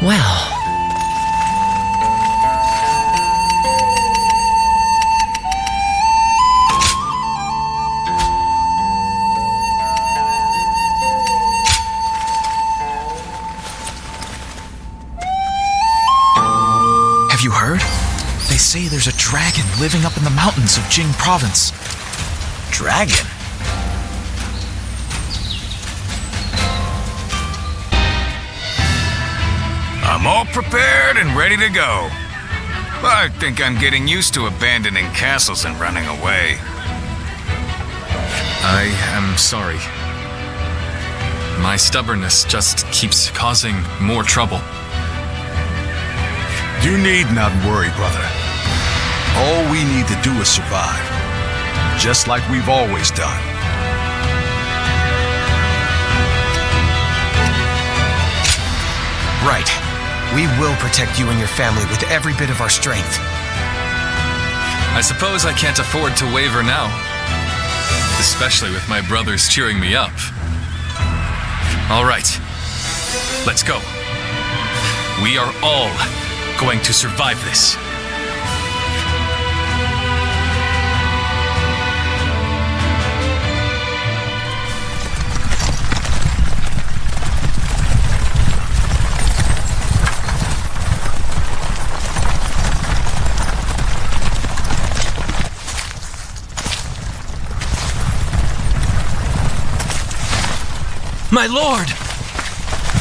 Well... Have you heard? They say there's a dragon living up in the mountains of Jing Province. Dragon? I'm all prepared and ready to go. I think I'm getting used to abandoning castles and running away. I am sorry. My stubbornness just keeps causing more trouble. You need not worry, brother. All we need to do is survive, just like we've always done. Right. We will protect you and your family with every bit of our strength. I suppose I can't afford to waver now, especially with my brothers cheering me up. All right, let's go. We are all going to survive this. My lord!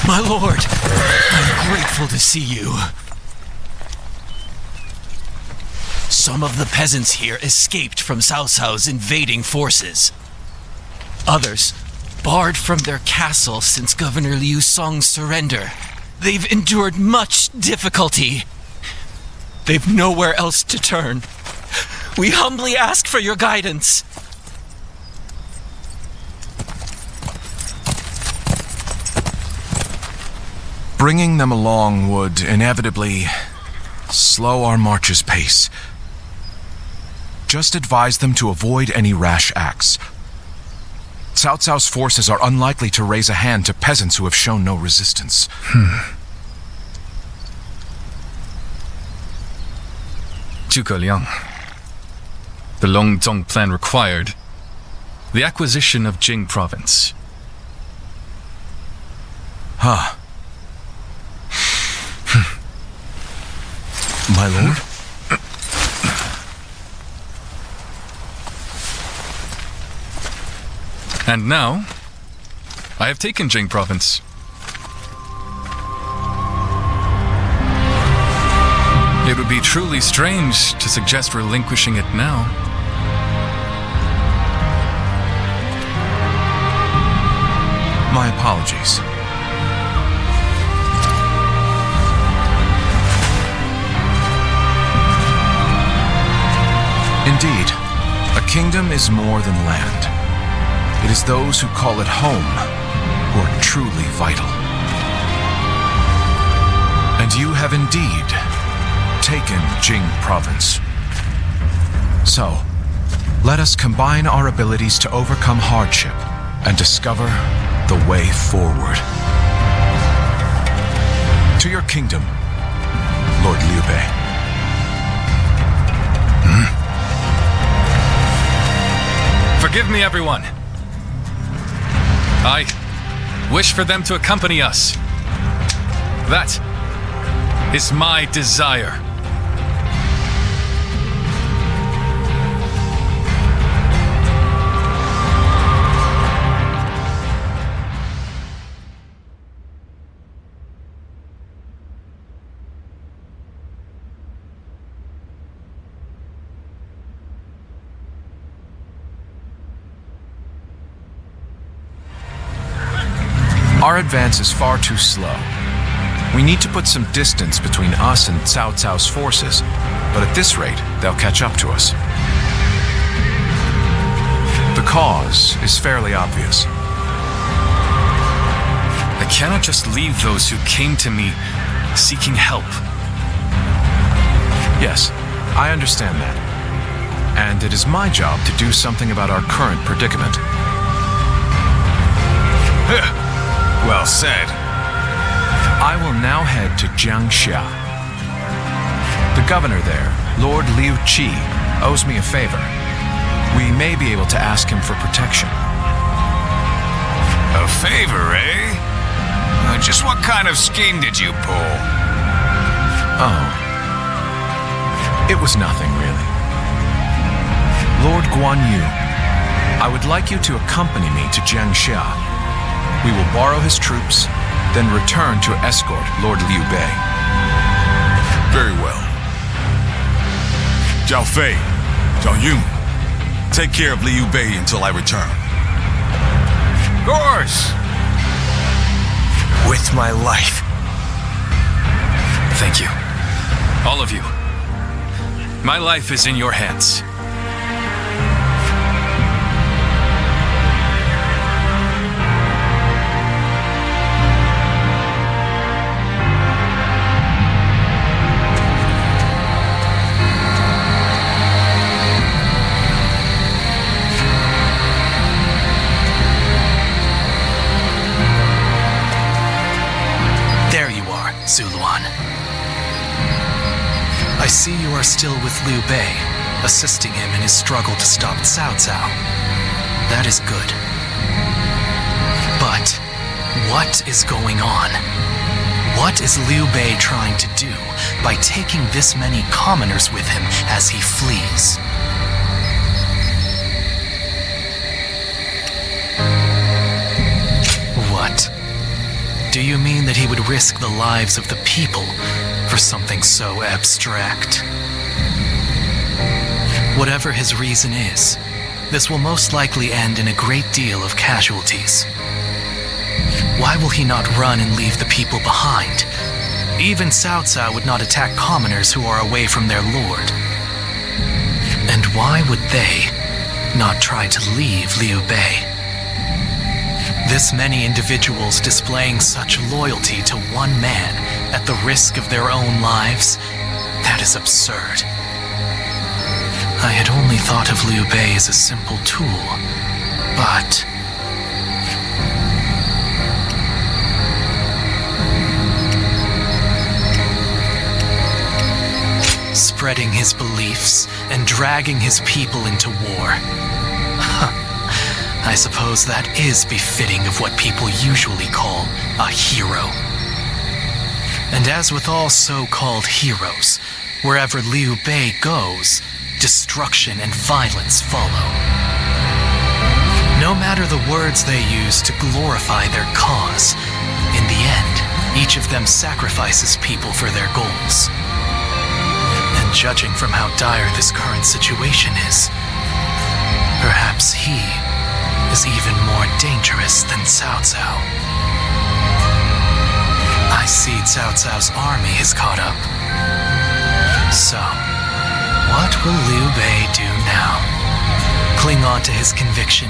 My lord! I'm grateful to see you. Some of the peasants here escaped from Cao Cao's invading forces. Others barred from their castle since Governor Liu Song's surrender. They've endured much difficulty. They've nowhere else to turn. We humbly ask for your guidance. Bringing them along would inevitably slow our march's pace. Just advise them to avoid any rash acts. Cao Cao's forces are unlikely to raise a hand to peasants who have shown no resistance. Zhuge Liang. The Longzong plan required the acquisition of Jing Province. Huh. My lord? And now, I have taken Jing Province. It would be truly strange to suggest relinquishing it now. My apologies. Indeed, a kingdom is more than land. It is those who call it home who are truly vital. And you have indeed taken Jing Province. So, let us combine our abilities to overcome hardship and discover the way forward. To your kingdom, Lord Liu Bei. Forgive me, everyone. I wish for them to accompany us. That is my desire. Our advance is far too slow. We need to put some distance between us and Cao Cao's forces, but at this rate, they'll catch up to us. The cause is fairly obvious. I cannot just leave those who came to me seeking help. Yes, I understand that. And it is my job to do something about our current predicament. Well said. I will now head to Jiangxia. The governor there, Lord Liu Qi, owes me a favor. We may be able to ask him for protection. A favor, eh? Just what kind of scheme did you pull? Oh. It was nothing, really. Lord Guan Yu, I would like you to accompany me to Jiangxia. We will borrow his troops, then return to escort Lord Liu Bei. Very well. Zhao Fei, Zhao Yun, take care of Liu Bei until I return. Of course! With my life. Thank you. All of you. My life is in your hands. Ziluan. I see you are still with Liu Bei, assisting him in his struggle to stop Cao Cao. That is good. But what is going on? What is Liu Bei trying to do by taking this many commoners with him as he flees? What? Do you mean that he would risk the lives of the people for something so abstract? Whatever his reason is, this will most likely end in a great deal of casualties. Why will he not run and leave the people behind? Even Cao Cao would not attack commoners who are away from their lord. And why would they not try to leave Liu Bei? This many individuals displaying such loyalty to one man at the risk of their own lives, that is absurd. I had only thought of Liu Bei as a simple tool, but... spreading his beliefs and dragging his people into war. I suppose that is befitting of what people usually call a hero. And as with all so-called heroes, wherever Liu Bei goes, destruction and violence follow. No matter the words they use to glorify their cause, in the end, each of them sacrifices people for their goals. And judging from how dire this current situation is, perhaps he is even more dangerous than Cao Cao. I see Cao Cao's army has caught up. So, what will Liu Bei do now? Cling on to his conviction,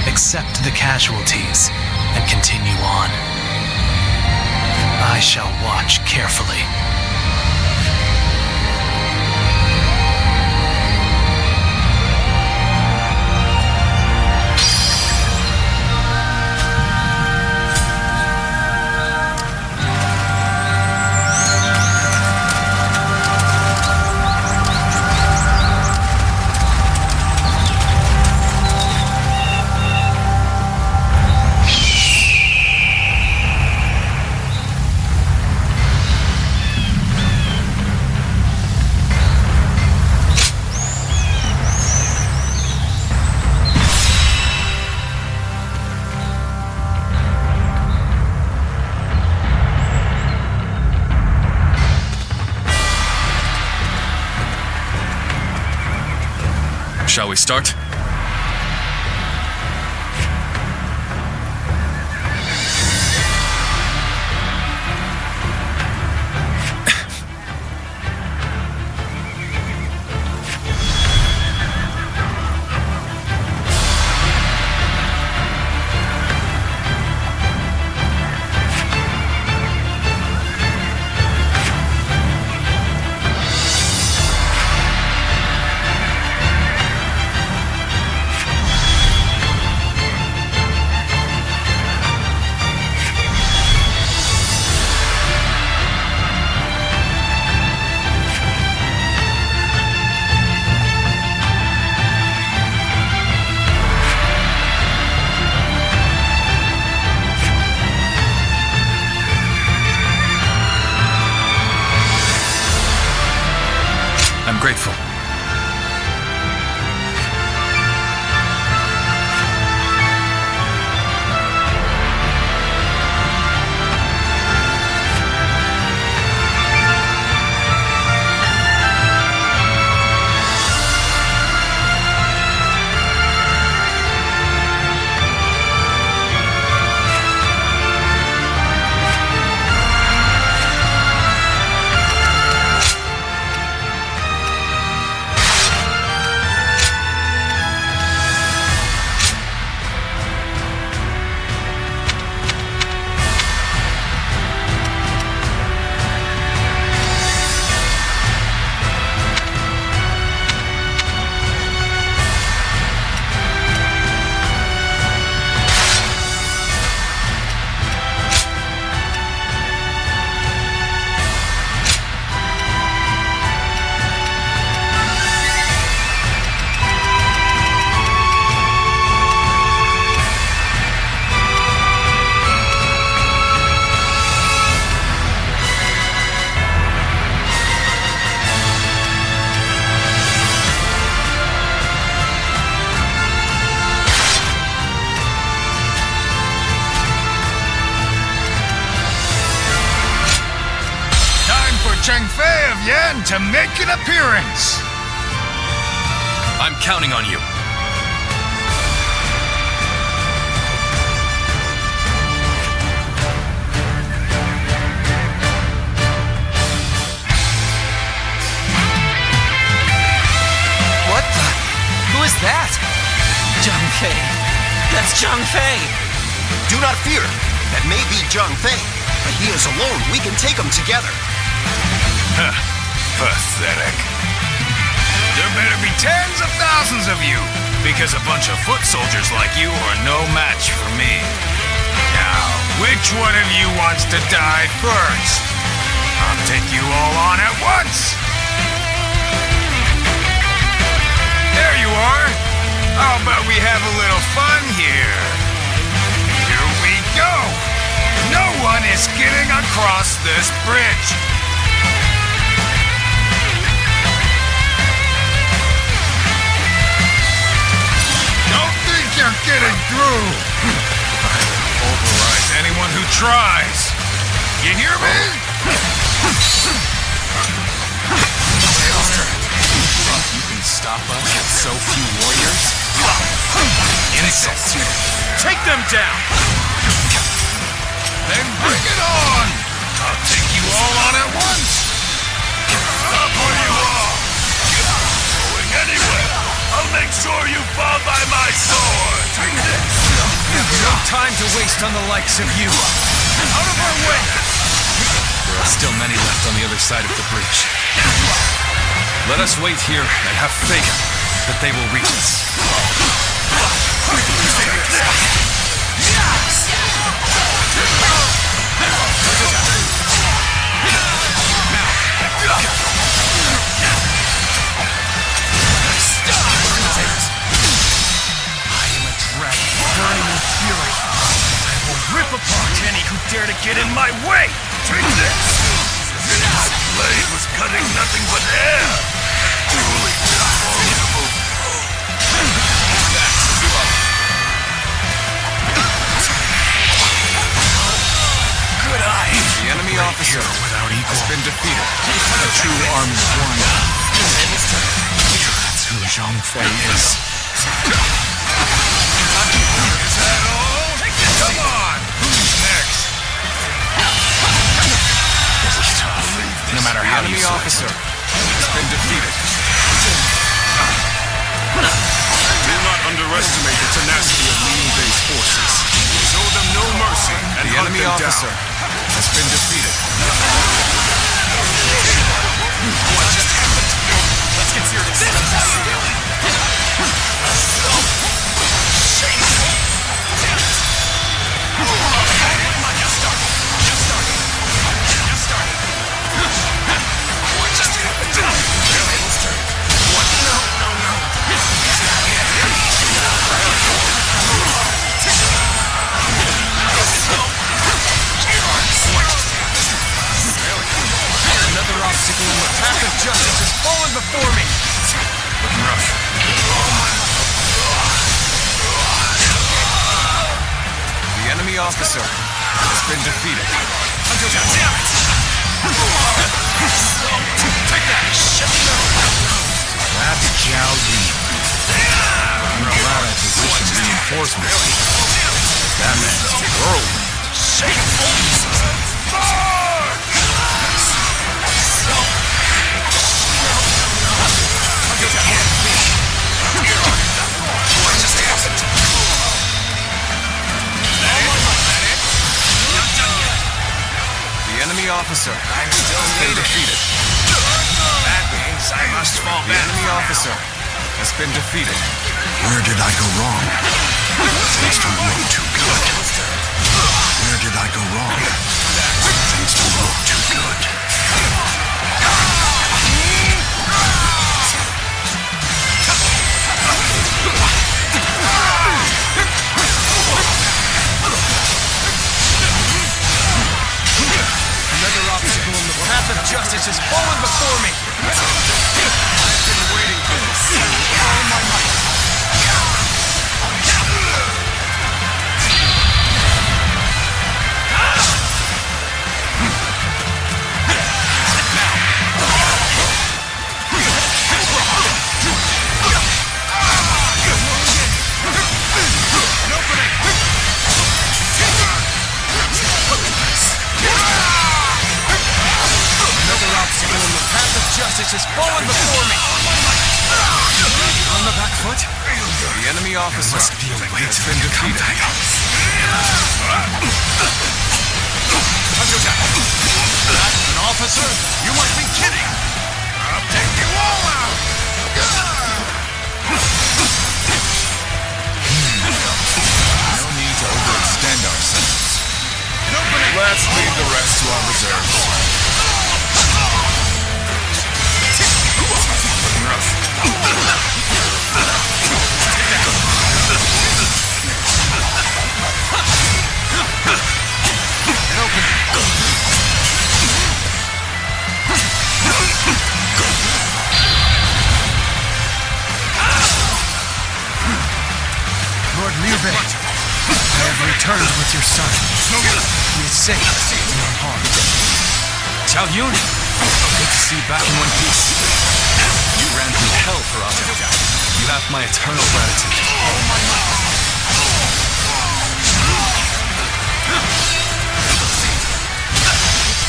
accept the casualties, and continue on? I shall watch carefully. Shall we start? Zhang Fei of Jian to make an appearance. I'm counting on you. What the? Who is that? Zhang Fei. That's Zhang Fei. Do not fear. That may be Zhang Fei, but he is alone. We can take him together. Pathetic. There better be tens of thousands of you, because a bunch of foot soldiers like you are no match for me. Now, which one of you wants to die first? I'll take you all on at once. There you are. How about we have a little fun here? Here we go. No one is getting across this bridge. Don't think you're getting through. Override anyone who tries. You hear me? You can stop us with so few warriors? Insult. Take them down. Then bring it on. I'll take you all on at once. Stop where you are. Going anywhere. I'll make sure you fall by my sword. We have no time to waste on the likes of you. Out of our way. There are still many left on the other side of the bridge. Let us wait here and have faith that they will reach us. I am a dragon burning with fury. I will rip apart any who dare to get in my way. Take this. My blade was cutting nothing but air. Truly formidable. Good eye. The enemy officer has been defeated. The true army won. That's who Zhang Fei is. Is that all? Come on. Who's next? This is tough. No matter how you officer has been defeated. Do not underestimate the tenacity of Liu Bei's forces. Show them no mercy and The hunt enemy them officer down. has been defeated. What just happened? Let's get serious. Another obstacle in the path of justice has fallen before me. Looking rough. The enemy officer has been defeated. Damn it! Take that! Grab Zhao Yun. You allow that position reinforcements. That man's a whirlwind. The enemy officer has been defeated. That means I must fall The back. enemy officer has been defeated. Where did I go wrong? Things don't look too good. Where did I go wrong? Things don't look too good. Another obstacle in the path of justice has fallen before me. I've been waiting for this. All my might. Now. justice has fallen before me! On the back foot? The enemy officer Must be a way has to been defeated. That's an officer? You must be kidding! I'll take you all out! No need to overextend ourselves. Let's leave the rest to our reserves. Lord Liu Bei, I have returned with your son. He is safe and unharmed. Zhao Yun! Good to see you back in one piece. You ran through hell for us. You have my eternal gratitude.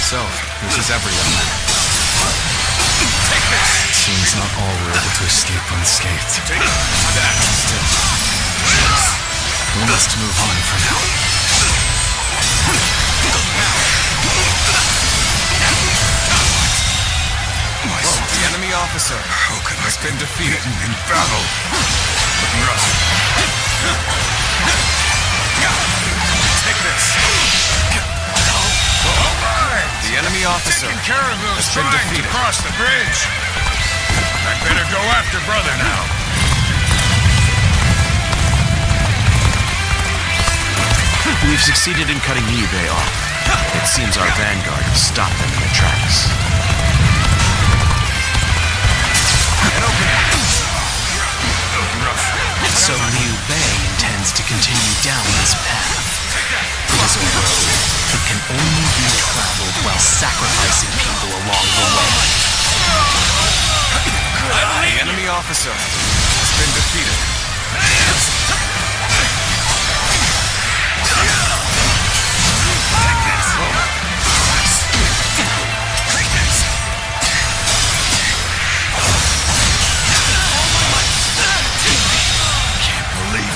So, this is everyone. Take this! Seems not all were able to escape unscathed. Still, we must move on for now. The enemy officer has been defeated in battle. Looking rough. Take this. The enemy officer has been defeated. Cross the bridge. I'd better go after brother now. We've succeeded in cutting Liu Bei off. It seems our vanguard has stopped them in their tracks. So Liu Bei intends to continue down this path. It is a road that can only be traveled while sacrificing people along the way. The enemy officer has been defeated.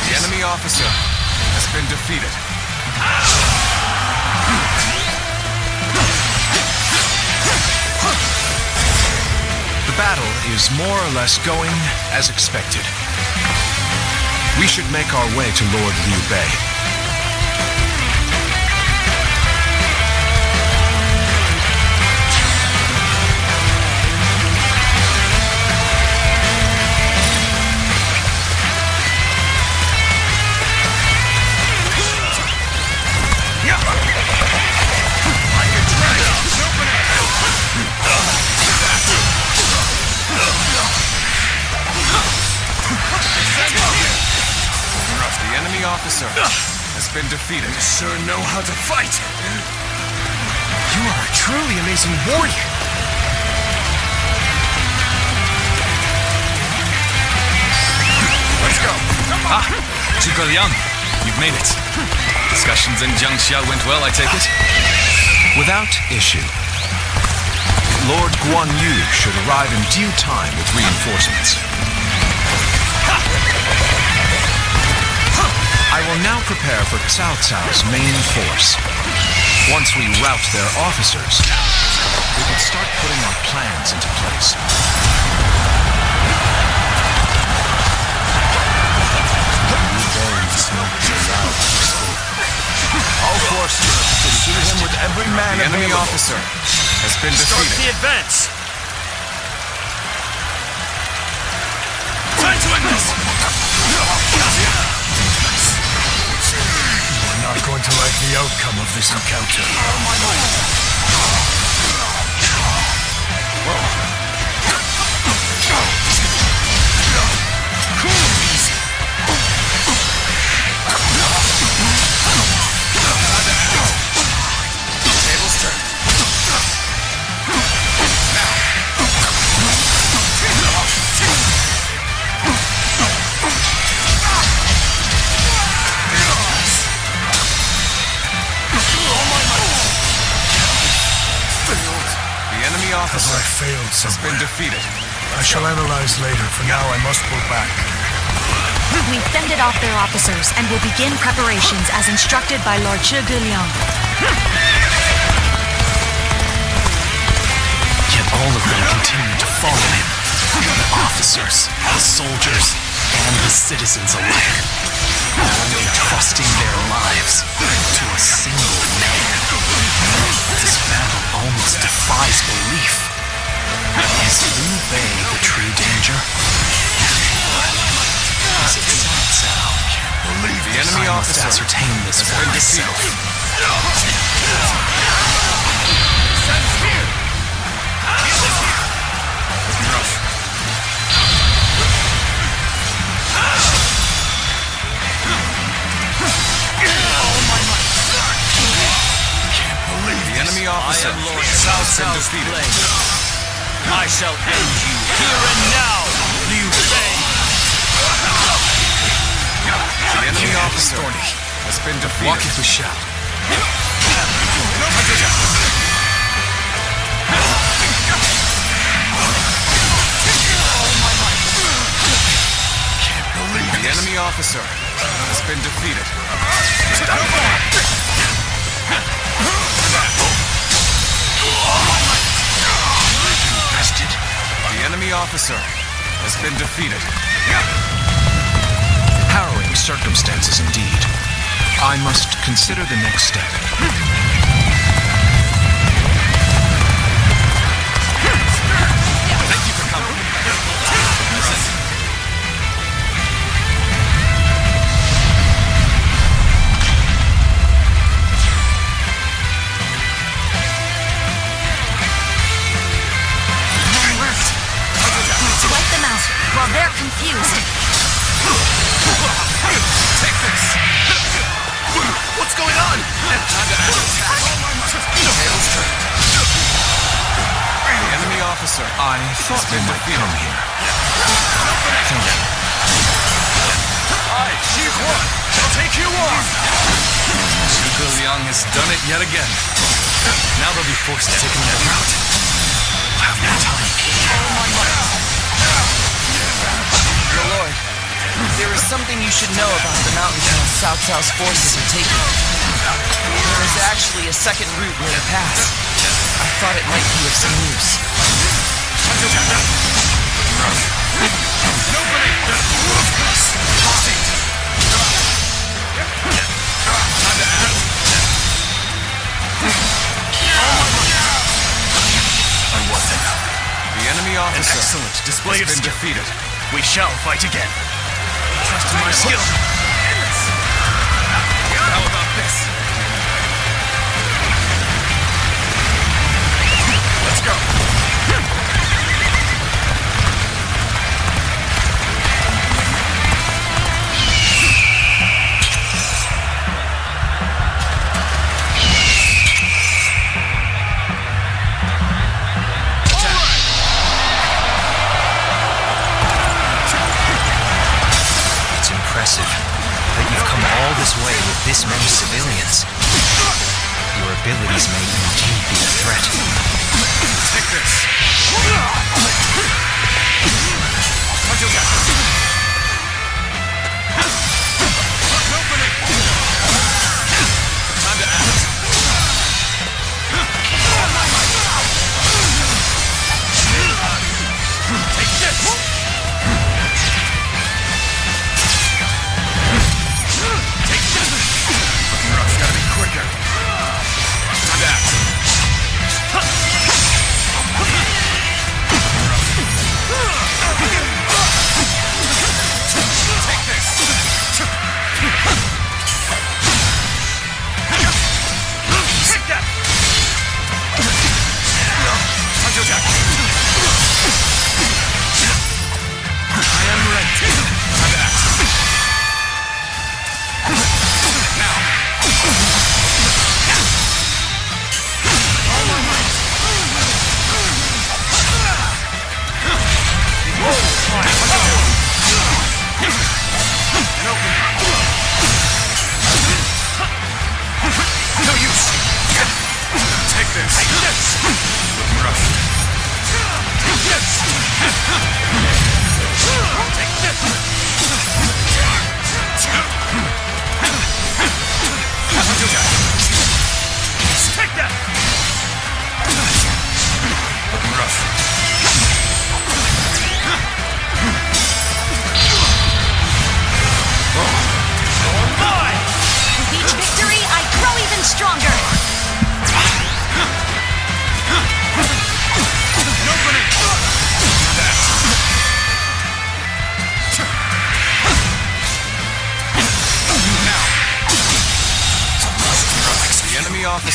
The enemy officer has been defeated. The battle is more or less going as expected. We should make our way to Lord Liu Bei. The enemy officer has been defeated. You sure know how to fight. You are a truly amazing warrior. Let's go. Zhuge Liang, you've made it. Discussions in Jiangxia went well, I take it? Without issue. Lord Guan Yu should arrive in due time with reinforcements. I will now prepare for Cao Cao's main force. Once we rout their officers, we can start putting our plans into place. All forces pursue him with every man The enemy available. officer has been Start defeated. the advance. Time to end this. You're not going to like the outcome of this encounter. officer I failed has been somewhere? defeated. I shall analyze later. For now, I must pull back. We've fended off their officers and will begin preparations as instructed by Lord Zhuge Liang. Yet all of them continue to follow him. The officers, the soldiers, and the citizens alike. Only trusting their lives to a single man. This battle almost defies belief. Is Liu Bei the true danger? Is it Cao Cao? The enemy I must officer ascertain this has for been myself. defeated. The enemy officer has been defeated. I shall end you here and now, Liu Bei. The enemy officer has been defeated. Walk if we shall. The enemy officer has been defeated. The enemy officer has been defeated. Harrowing circumstances indeed. I must consider the next step. Thank you for coming. To wipe them out while they're confused. Take this. What's going on? The enemy officer I thought you might come here. Thank you. I, Jian, shall take you on. Zhuge Liang has done it yet again. Now they'll be forced to take another route. I have no time. Your lord, there is something you should know about the mountain town Cao Cao's forces are taking. There is actually a second route near the pass. I thought it might be of some use. The enemy officer Excellent display has of been skill. defeated. We shall fight again. Trust in my skill. How about this? Let's go. It's impressive that you've come all this way with this many civilians. Your abilities may indeed be a threat. Take this. Time to act. Take this. Take this. Looking rough. Gotta be quicker. Time to act.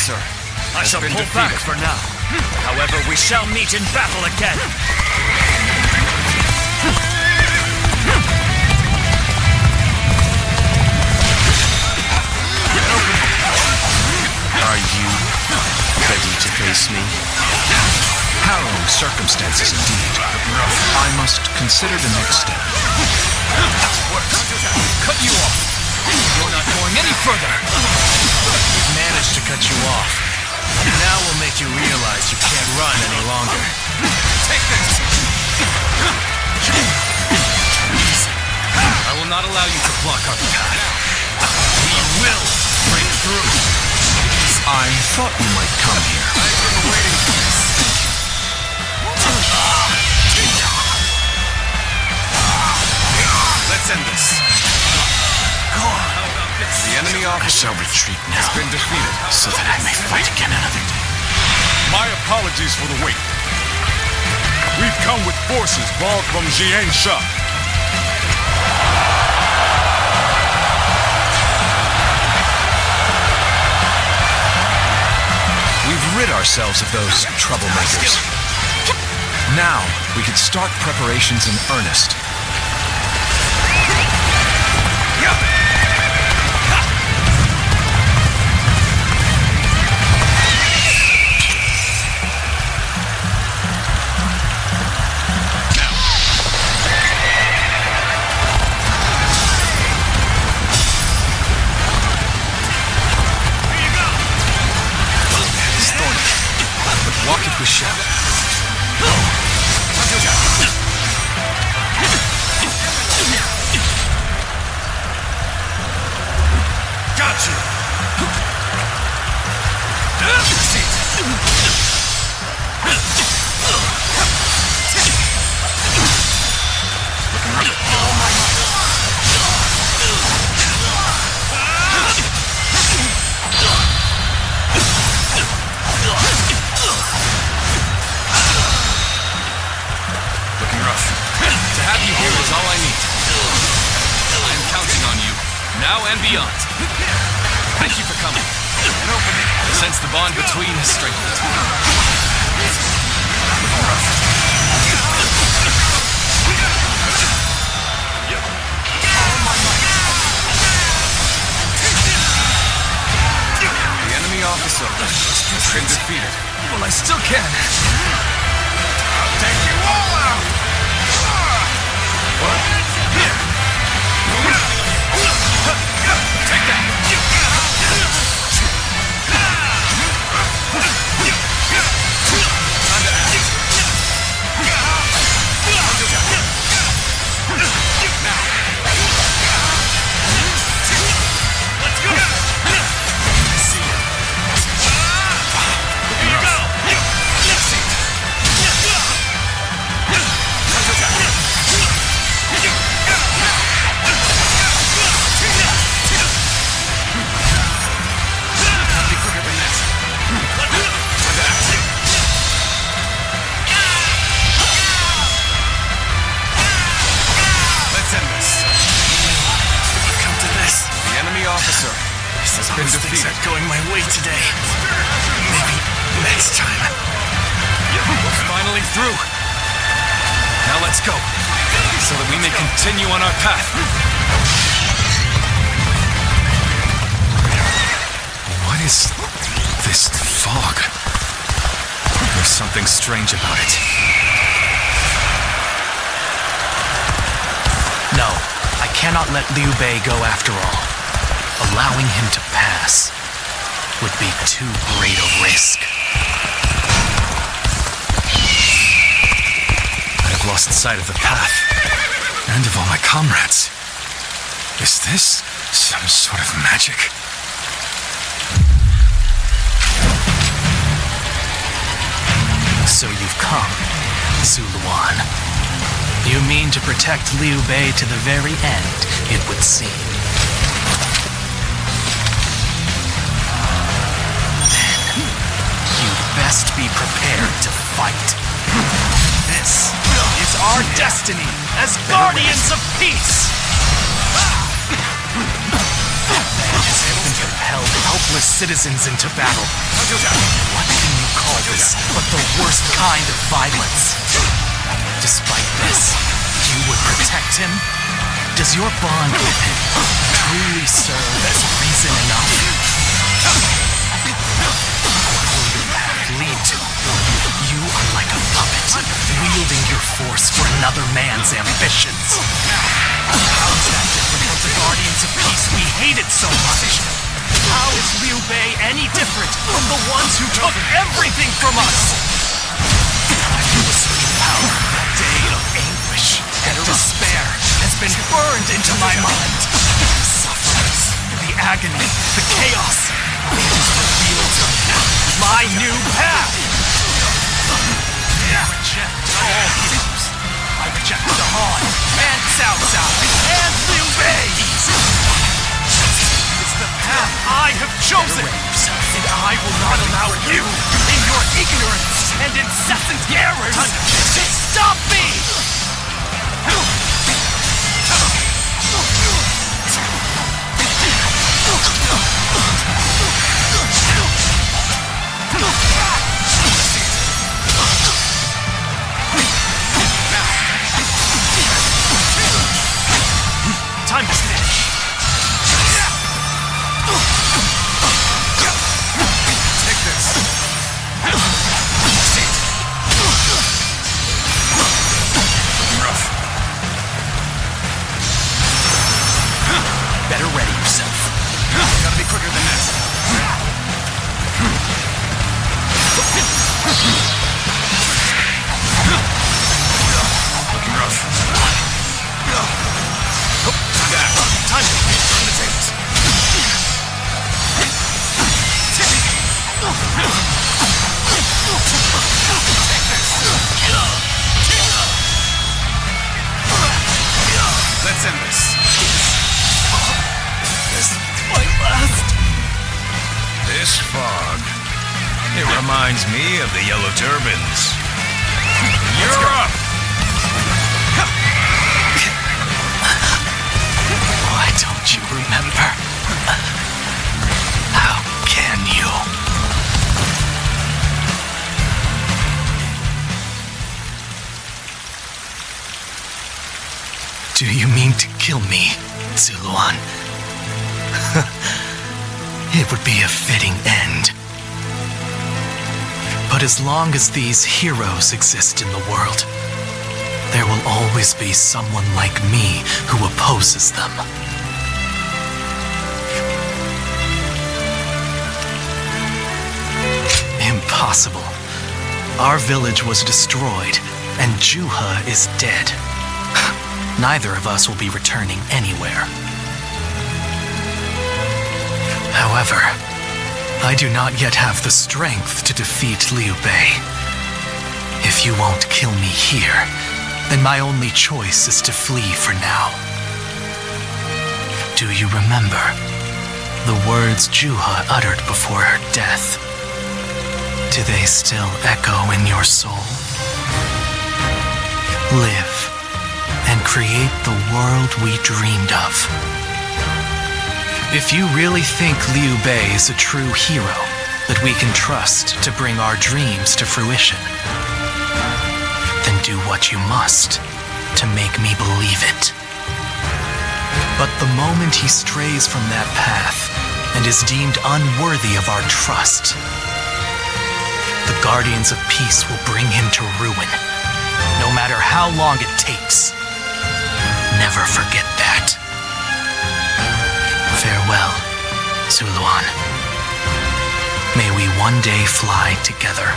officer. I shall pull back for now. However, we shall meet in battle again. Are you ready to face me? Harrowing circumstances indeed. I must consider the next step. Cut you off. You're not going any further. We've managed to cut you off. Now we'll make you realize you can't run any longer. Take this! I will not allow you to block our path. We will break through. I thought you might come here. I've been waiting for this. Let's end this. Go on. How about this? The enemy I officer shall retreat now, has been defeated. so that I may fight again another day. My apologies for the wait. We've come with forces borrowed from Jian. We've rid ourselves of those troublemakers. Now, we could start preparations in earnest. Walk it with shall. Got you. To have you here is all I need. I am counting on you, now and beyond. Thank you for coming. I sense the bond between has strengthened. The enemy officer has been defeated. Well, I still can. I'll take you all out! Take that! Let's go! See ya. Here you go! Officer has been defeated. Going my way today. Maybe next time. We're finally through. Now let's go, so that we may continue on our path. What is this fog? There's something strange about it. No, I cannot let Liu Bei go after all. Allowing him to pass would be too great a risk. I have lost sight of the path, and of all my comrades. Is this some sort of magic? So you've come, Ziluan. You mean to protect Liu Bei to the very end, it would seem. Best be prepared to fight. This is our destiny as guardians of peace. I've been compelled to help helpless citizens into battle. What can you call this but the worst kind of violence? Despite this, you would protect him? Does your bond with him truly serve as reason enough? What will your path lead to? You are like a puppet, wielding your force for another man's ambitions. How is that different from the Guardians of Peace we hated so much? How is Liu Bei any different from the ones who took everything from us? I feel a surge of power. A day of anguish and despair has been burned into my mind. Sufferings, the agony, the chaos. It is revealed to me. My new path. I reject all heroes. I reject the Han and Cao Cao and Liu Bei. It's the path I have chosen, and I will not allow you, in your ignorance and incessant errors, to stop me. Time to finish. Take this. Rough. Better ready yourself. Gotta be quicker than this. Looking rough. Time to turn the tables. Let's end this. This my last. This fog. It reminds me of the Yellow Turbans. You're up! Why don't you remember? How can you? Do you mean to kill me, Ziluan? It would be a fitting end. But as long as these heroes exist in the world, there will always be someone like me who opposes them. Impossible. Our village was destroyed, and Zhuge is dead. Neither of us will be returning anywhere. However, I do not yet have the strength to defeat Liu Bei. If you won't kill me here, then my only choice is to flee for now. Do you remember the words Zhuge uttered before her death? Do they still echo in your soul? Live and create the world we dreamed of. If you really think Liu Bei is a true hero that we can trust to bring our dreams to fruition, then do what you must to make me believe it. But the moment he strays from that path and is deemed unworthy of our trust, the Guardians of Peace will bring him to ruin, no matter how long it takes. Never forget that. Farewell, Ziluan. May we one day fly together.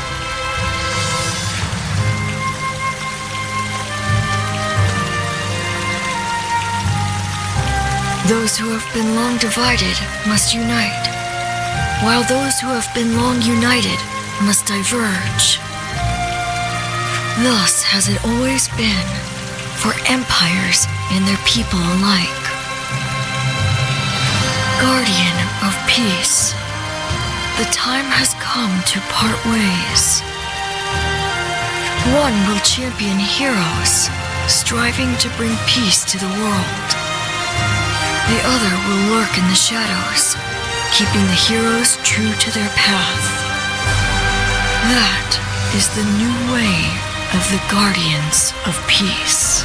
Those who have been long divided must unite, while those who have been long united must diverge. Thus has it always been for empires and their people alike. Guardian of peace, the time has come to part ways. One will champion heroes, striving to bring peace to the world. The other will lurk in the shadows, keeping the heroes true to their path. That is the new way of the Guardians of Peace.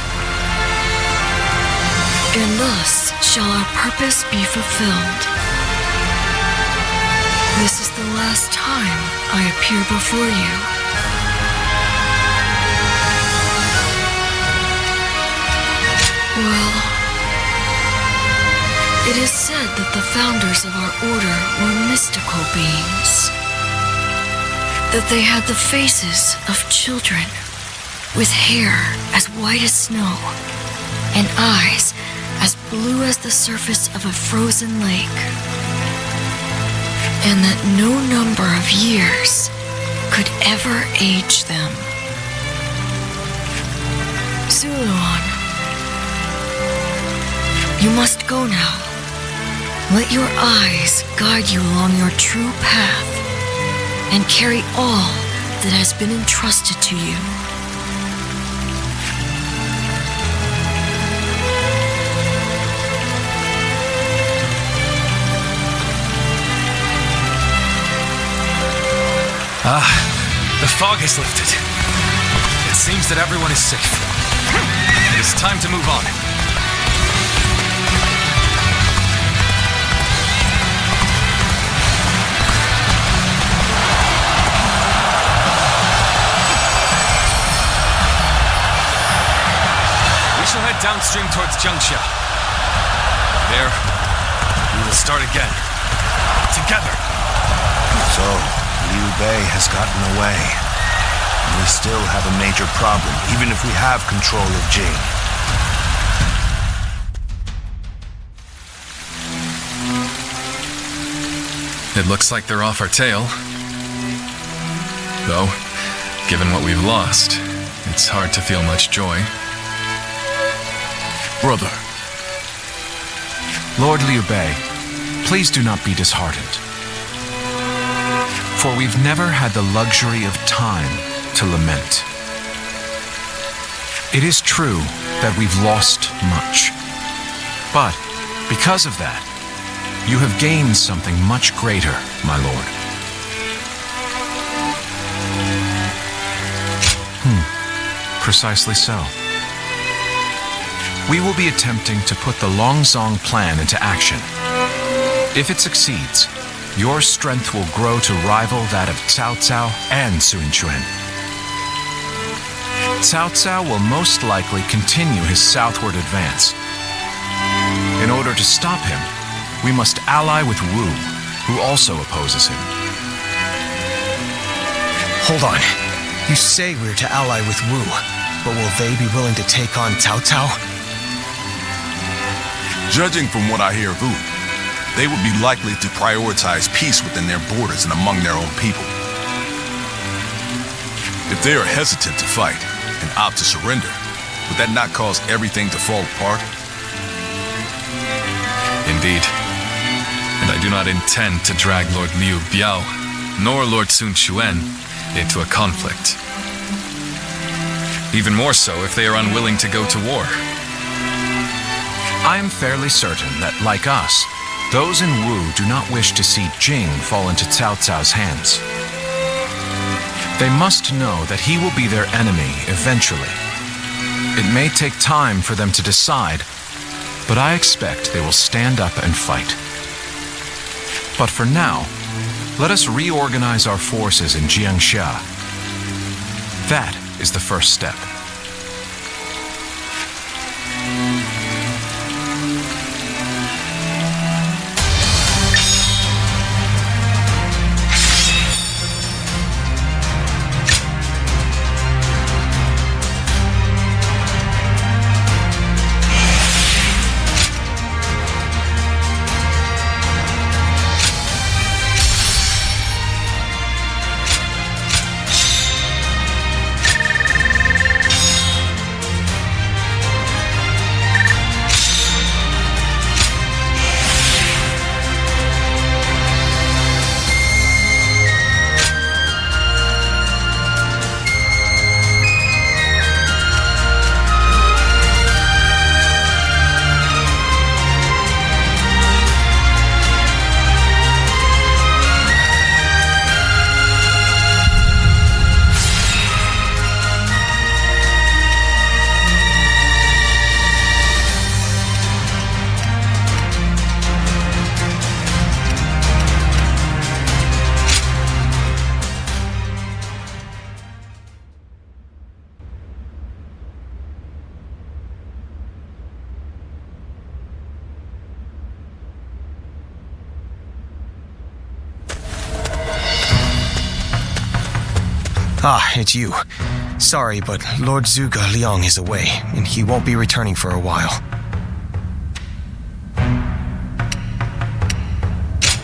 And thus shall our purpose be fulfilled. This is the last time I appear before you. Well, it is said that the founders of our order were mystical beings. That they had the faces of children, with hair as white as snow, and eyes as blue as the surface of a frozen lake. And that no number of years could ever age them. Ziluan, you must go now. Let your eyes guide you along your true path and carry all that has been entrusted to you. The fog has lifted. It seems that everyone is safe. It is time to move on. We shall head downstream towards Jiangxia. There, we will start again. Together. So, Liu Bei has gotten away. We still have a major problem, even if we have control of Jing. It looks like they're off our tail. Though, given what we've lost, it's hard to feel much joy. Brother. Lord Liu Bei, please do not be disheartened. For we've never had the luxury of time to lament. It is true that we've lost much. But because of that, you have gained something much greater, my lord. Precisely so. We will be attempting to put the Longzong plan into action. If it succeeds, your strength will grow to rival that of Cao Cao and Sun Quan. Cao Cao will most likely continue his southward advance. In order to stop him, we must ally with Wu, who also opposes him. Hold on. You say we're to ally with Wu, but will they be willing to take on Cao Cao? Judging from what I hear of Wu, they would be likely to prioritize peace within their borders and among their own people. If they are hesitant to fight and opt to surrender, would that not cause everything to fall apart? Indeed. And I do not intend to drag Lord Liu Biao, nor Lord Sun Quan, into a conflict. Even more so if they are unwilling to go to war. I am fairly certain that, like us, those in Wu do not wish to see Jing fall into Cao Cao's hands. They must know that he will be their enemy eventually. It may take time for them to decide, but I expect they will stand up and fight. But for now, let us reorganize our forces in Jiangxia. That is the first step. Ah, it's you. Sorry, but Lord Zhuge Liang is away, and he won't be returning for a while.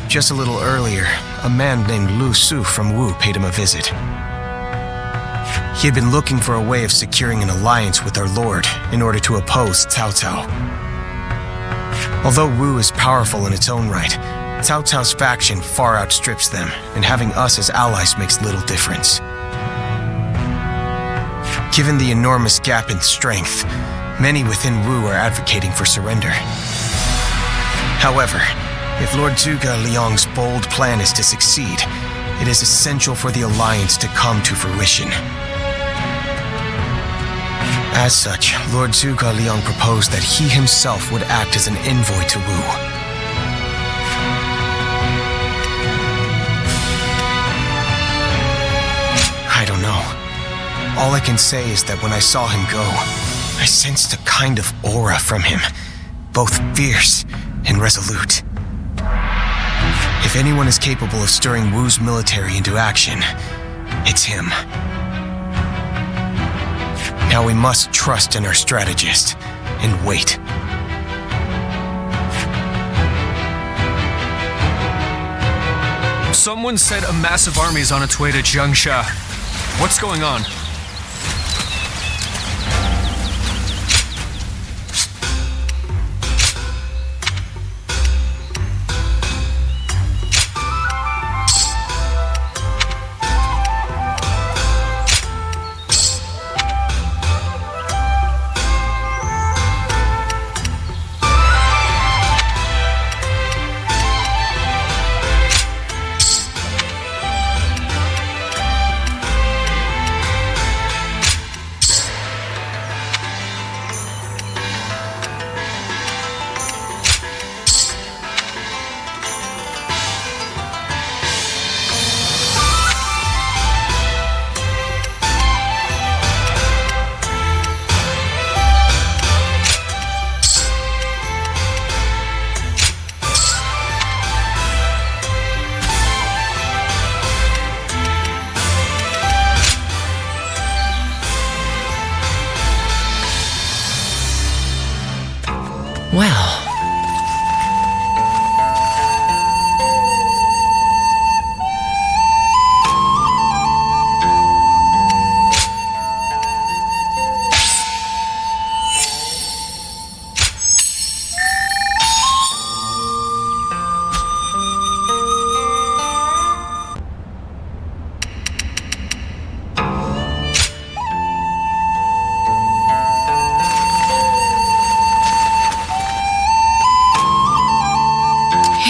Just a little earlier, a man named Lu Su from Wu paid him a visit. He had been looking for a way of securing an alliance with our lord in order to oppose Cao Cao. Although Wu is powerful in its own right, Cao Cao's faction far outstrips them, and having us as allies makes little difference. Given the enormous gap in strength, many within Wu are advocating for surrender. However, if Lord Zhuge Liang's bold plan is to succeed, it is essential for the alliance to come to fruition. As such, Lord Zhuge Liang proposed that he himself would act as an envoy to Wu. I don't know. All I can say is that when I saw him go, I sensed a kind of aura from him, both fierce and resolute. If anyone is capable of stirring Wu's military into action, it's him. Now we must trust in our strategist and wait. Someone said a massive army is on its way to Jiangsha. What's going on? Well.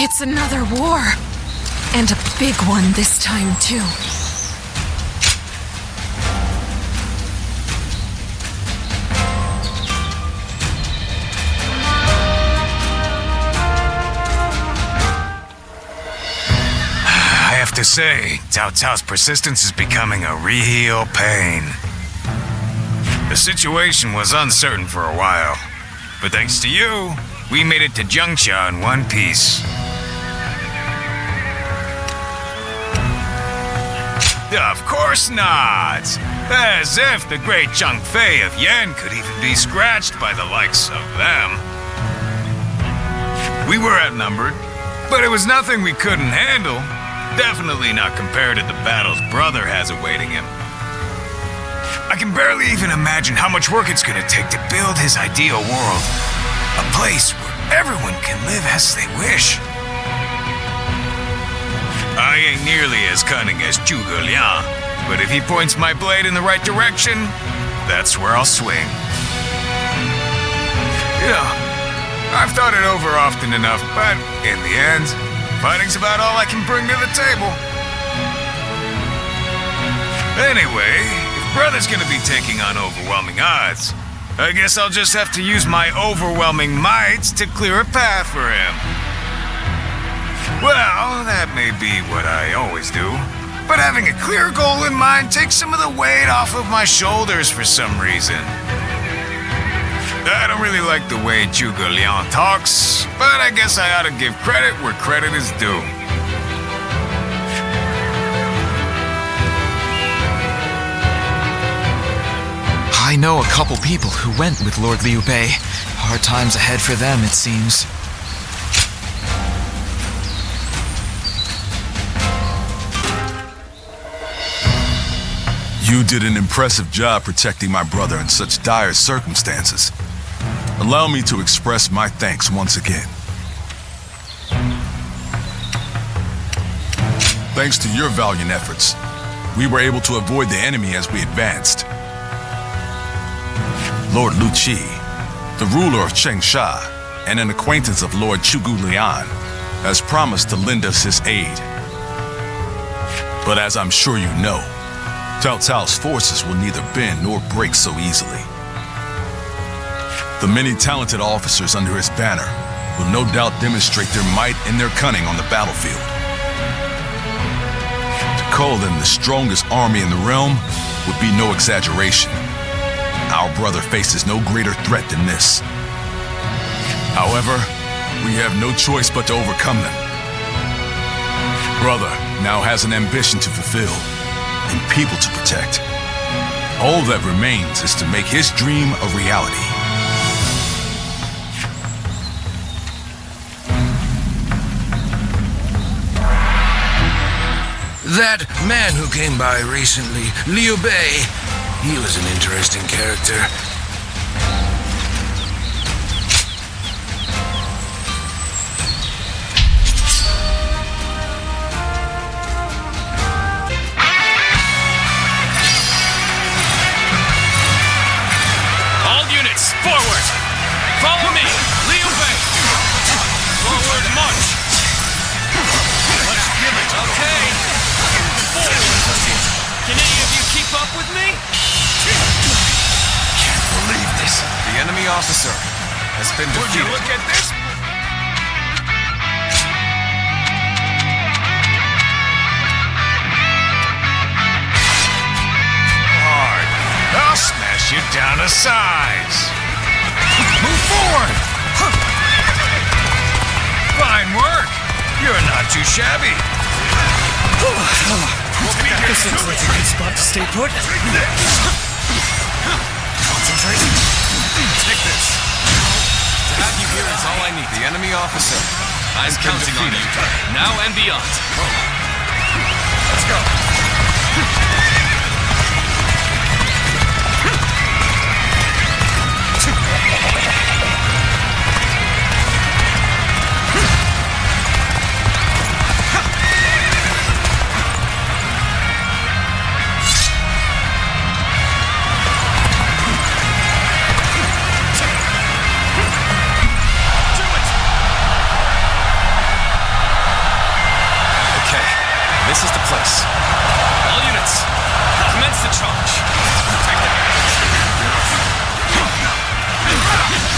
It's another war. And a big one this time, too. I have to say, Cao Cao's persistence is becoming a real pain. The situation was uncertain for a while, but thanks to you, we made it to Jiangsha in one piece. Of course not! As if the great Zhang Fei of Yan could even be scratched by the likes of them. We were outnumbered, but it was nothing we couldn't handle. Definitely not compared to the battles brother has awaiting him. I can barely even imagine how much work it's gonna take to build his ideal world. A place where everyone can live as they wish. I ain't nearly as cunning as Zhuge Liang, but if he points my blade in the right direction, that's where I'll swing. You know, I've thought it over often enough, but in the end, fighting's about all I can bring to the table. Anyway, if brother's gonna be taking on overwhelming odds, I guess I'll just have to use my overwhelming might to clear a path for him. Well, that may be what I always do, but having a clear goal in mind takes some of the weight off of my shoulders for some reason. I don't really like the way Zhuge Liang talks, but I guess I ought to give credit where credit is due. I know a couple people who went with Lord Liu Bei. Hard times ahead for them, it seems. You did an impressive job protecting my brother in such dire circumstances. Allow me to express my thanks once again. Thanks to your valiant efforts, we were able to avoid the enemy as we advanced. Lord Lu Qi, the ruler of Changsha and an acquaintance of Lord Zhuge Liang, has promised to lend us his aid. But as I'm sure you know, Cao Cao's forces will neither bend nor break so easily. The many talented officers under his banner will no doubt demonstrate their might and their cunning on the battlefield. To call them the strongest army in the realm would be no exaggeration. Our brother faces no greater threat than this. However, we have no choice but to overcome them. Brother now has an ambition to fulfill and people to protect. All that remains is to make his dream a reality. That man who came by recently, Liu Bei, he was an interesting character. All units, forward! Follow me, Liu Bei! Forward march! Let's give it, okay? Can any of you keep up with me? Can't believe this. The enemy officer has been defeated. Would you look at this? Hard. I'll smash you down to size. Move forward! Fine work. You're not too shabby. This looks like a good spot to stay put. Concentrate. Take this. To have you here is all I need. The enemy officer. I'm counting on you. Now and beyond. Let's go. This is the place. All units, commence the charge.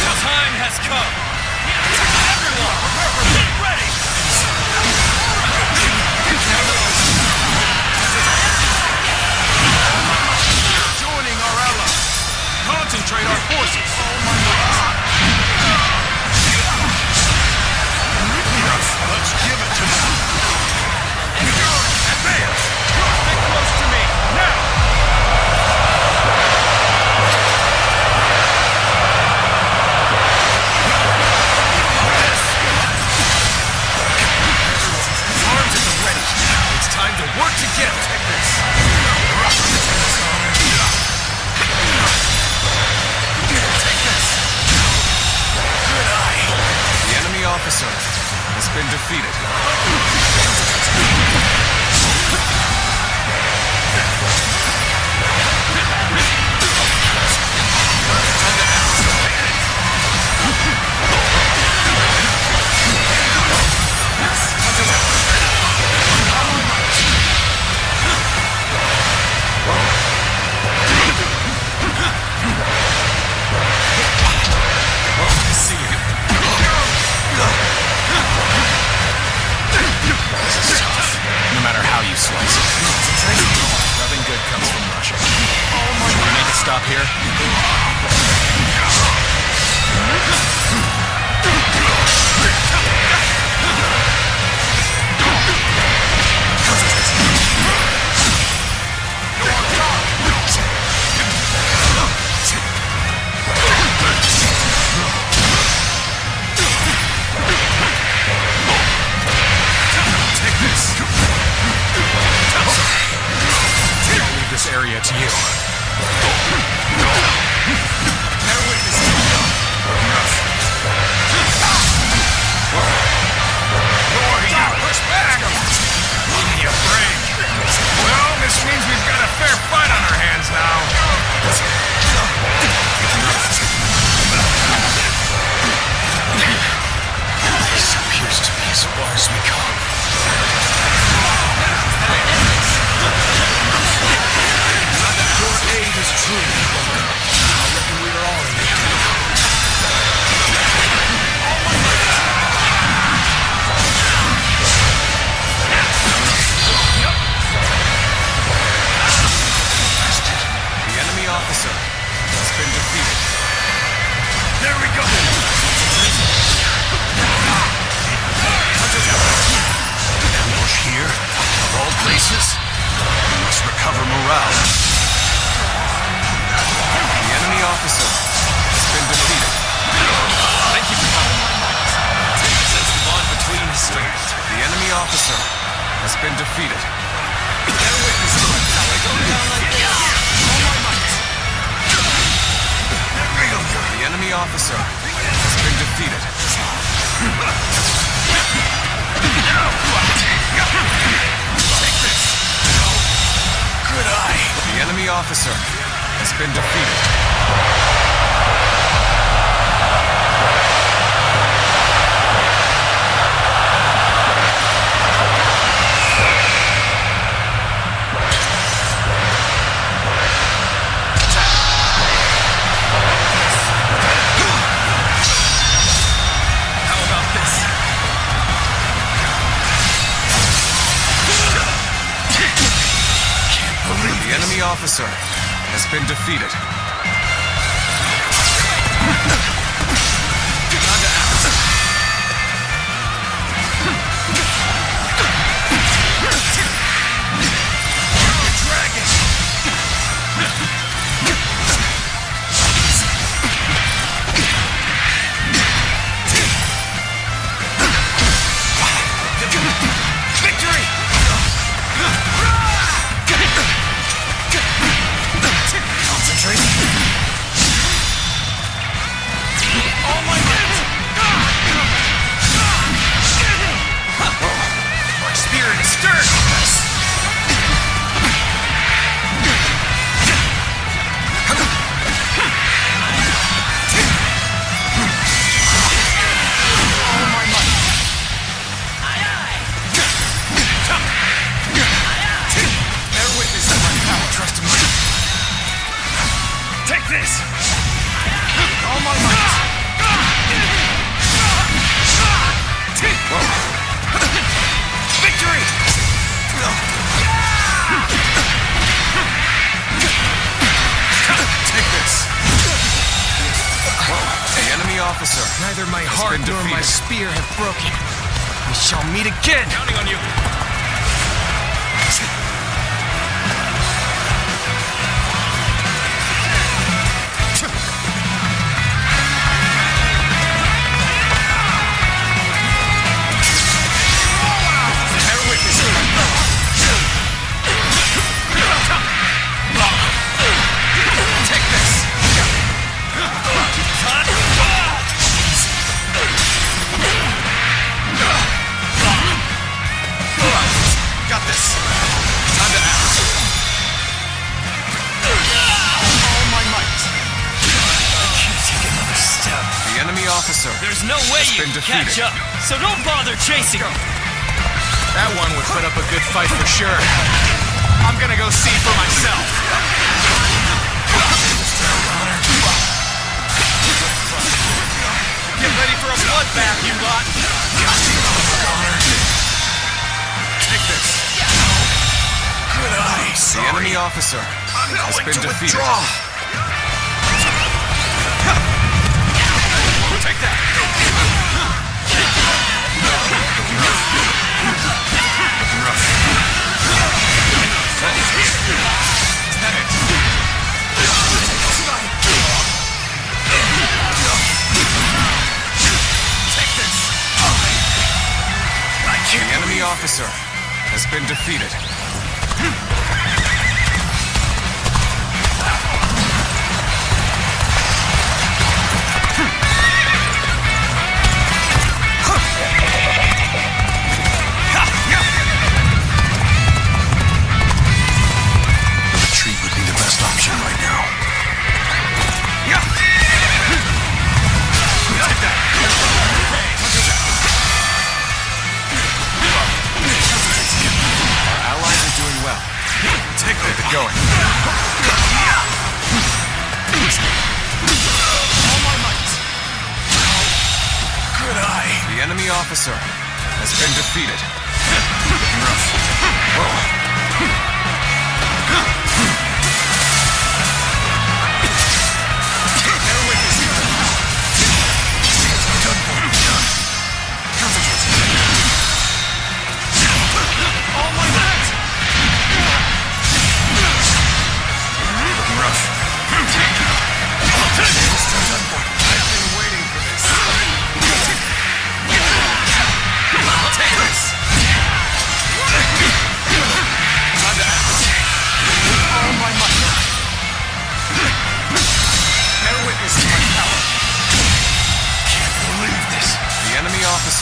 The time has come. Everyone, get ready! Joining our allies. Concentrate our forces. Let's give it to them. Advance! Stay close to me, now! Arms at the ready. It's time to work together. Take this. Take this. Good eye. The enemy officer has been defeated. No matter how you slice it. Nothing good comes from Russia. Want to make it stop here? officer has been defeated. There we go! Ambush here, of all places? We must recover morale. The enemy officer has been defeated. Thank you for coming. Sense the bond between us strength. The enemy officer has been defeated. The enemy officer has been defeated. Take this! Good eye! The enemy officer has been defeated. The enemy officer has been defeated. Neither my heart nor my spear have broken. We shall meet again! Counting on you. There's no way you can catch up, so don't bother chasing him. That one would put up a good fight for sure. I'm gonna go see for myself. Get ready for a bloodbath, you lot. Take this. Good eye. The enemy officer has been defeated. Take that! Take this! The enemy officer has been defeated. Going. All my might. Good eye. The enemy officer has been defeated.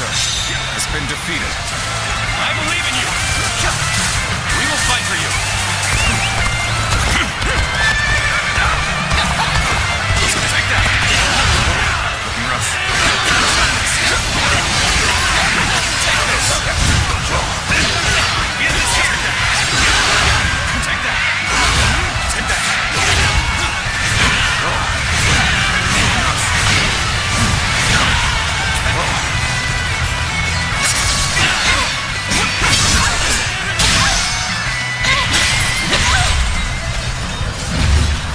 officer has been defeated. I believe in you. We will fight for you. Take that. Looking rough. Take this. Get this here. Take that. Take that.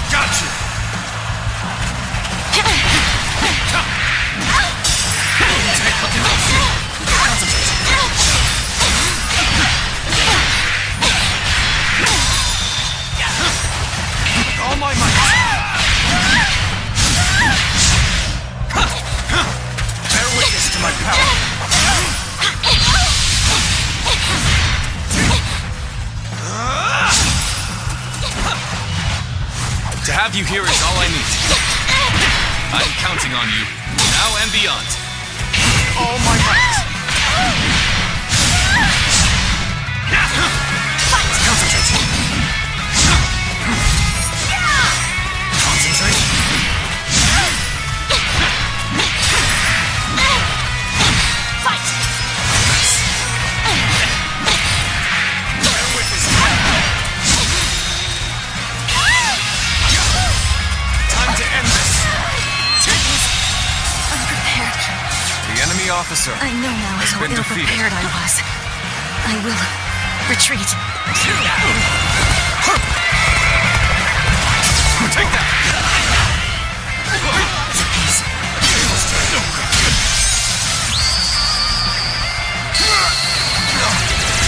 Gotcha. All my might. Bear witness to my power. To have you here is all I need. I'm counting on you, now and beyond. All my might. Concentrate. Concentrate. Fight! Bear witness to my power. Time to end this. Unprepared. The enemy officer I know now has how been defeated. ill-prepared I was. I will retreat. Take that.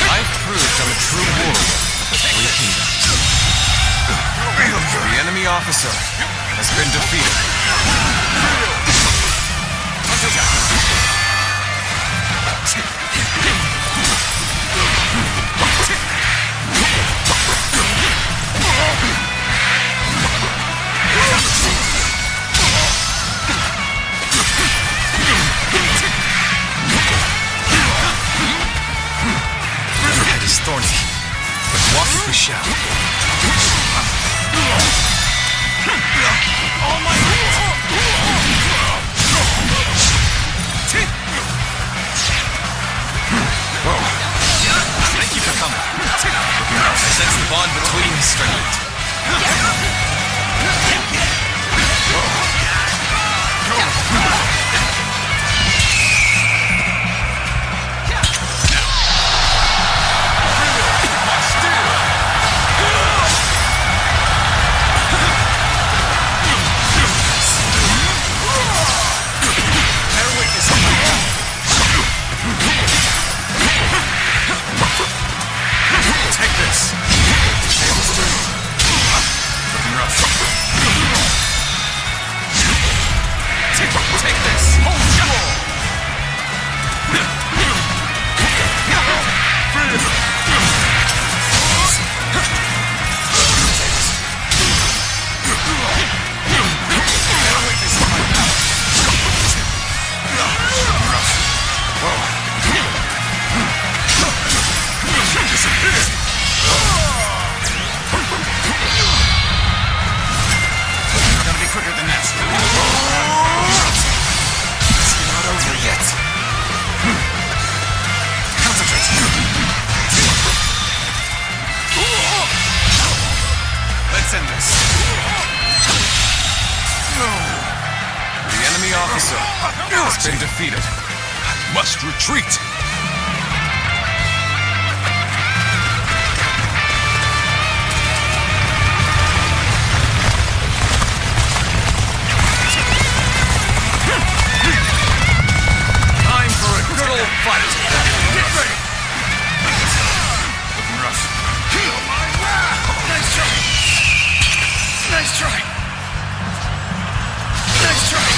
I've proved I'm a true warrior of the Three Kingdoms. The enemy officer has been defeated. Your head is thorny, but walk we shall. All my Thank you for coming. I sense the bond between us strengthened. Take this. Looking rough. Take this. Gotta be quicker than that. It's not over yet. Concentrate. Let's end this. The enemy officer has been defeated. I must retreat. Time for a good old fight. Get ready. Looking rough. Nice try. Nice try. Nice try.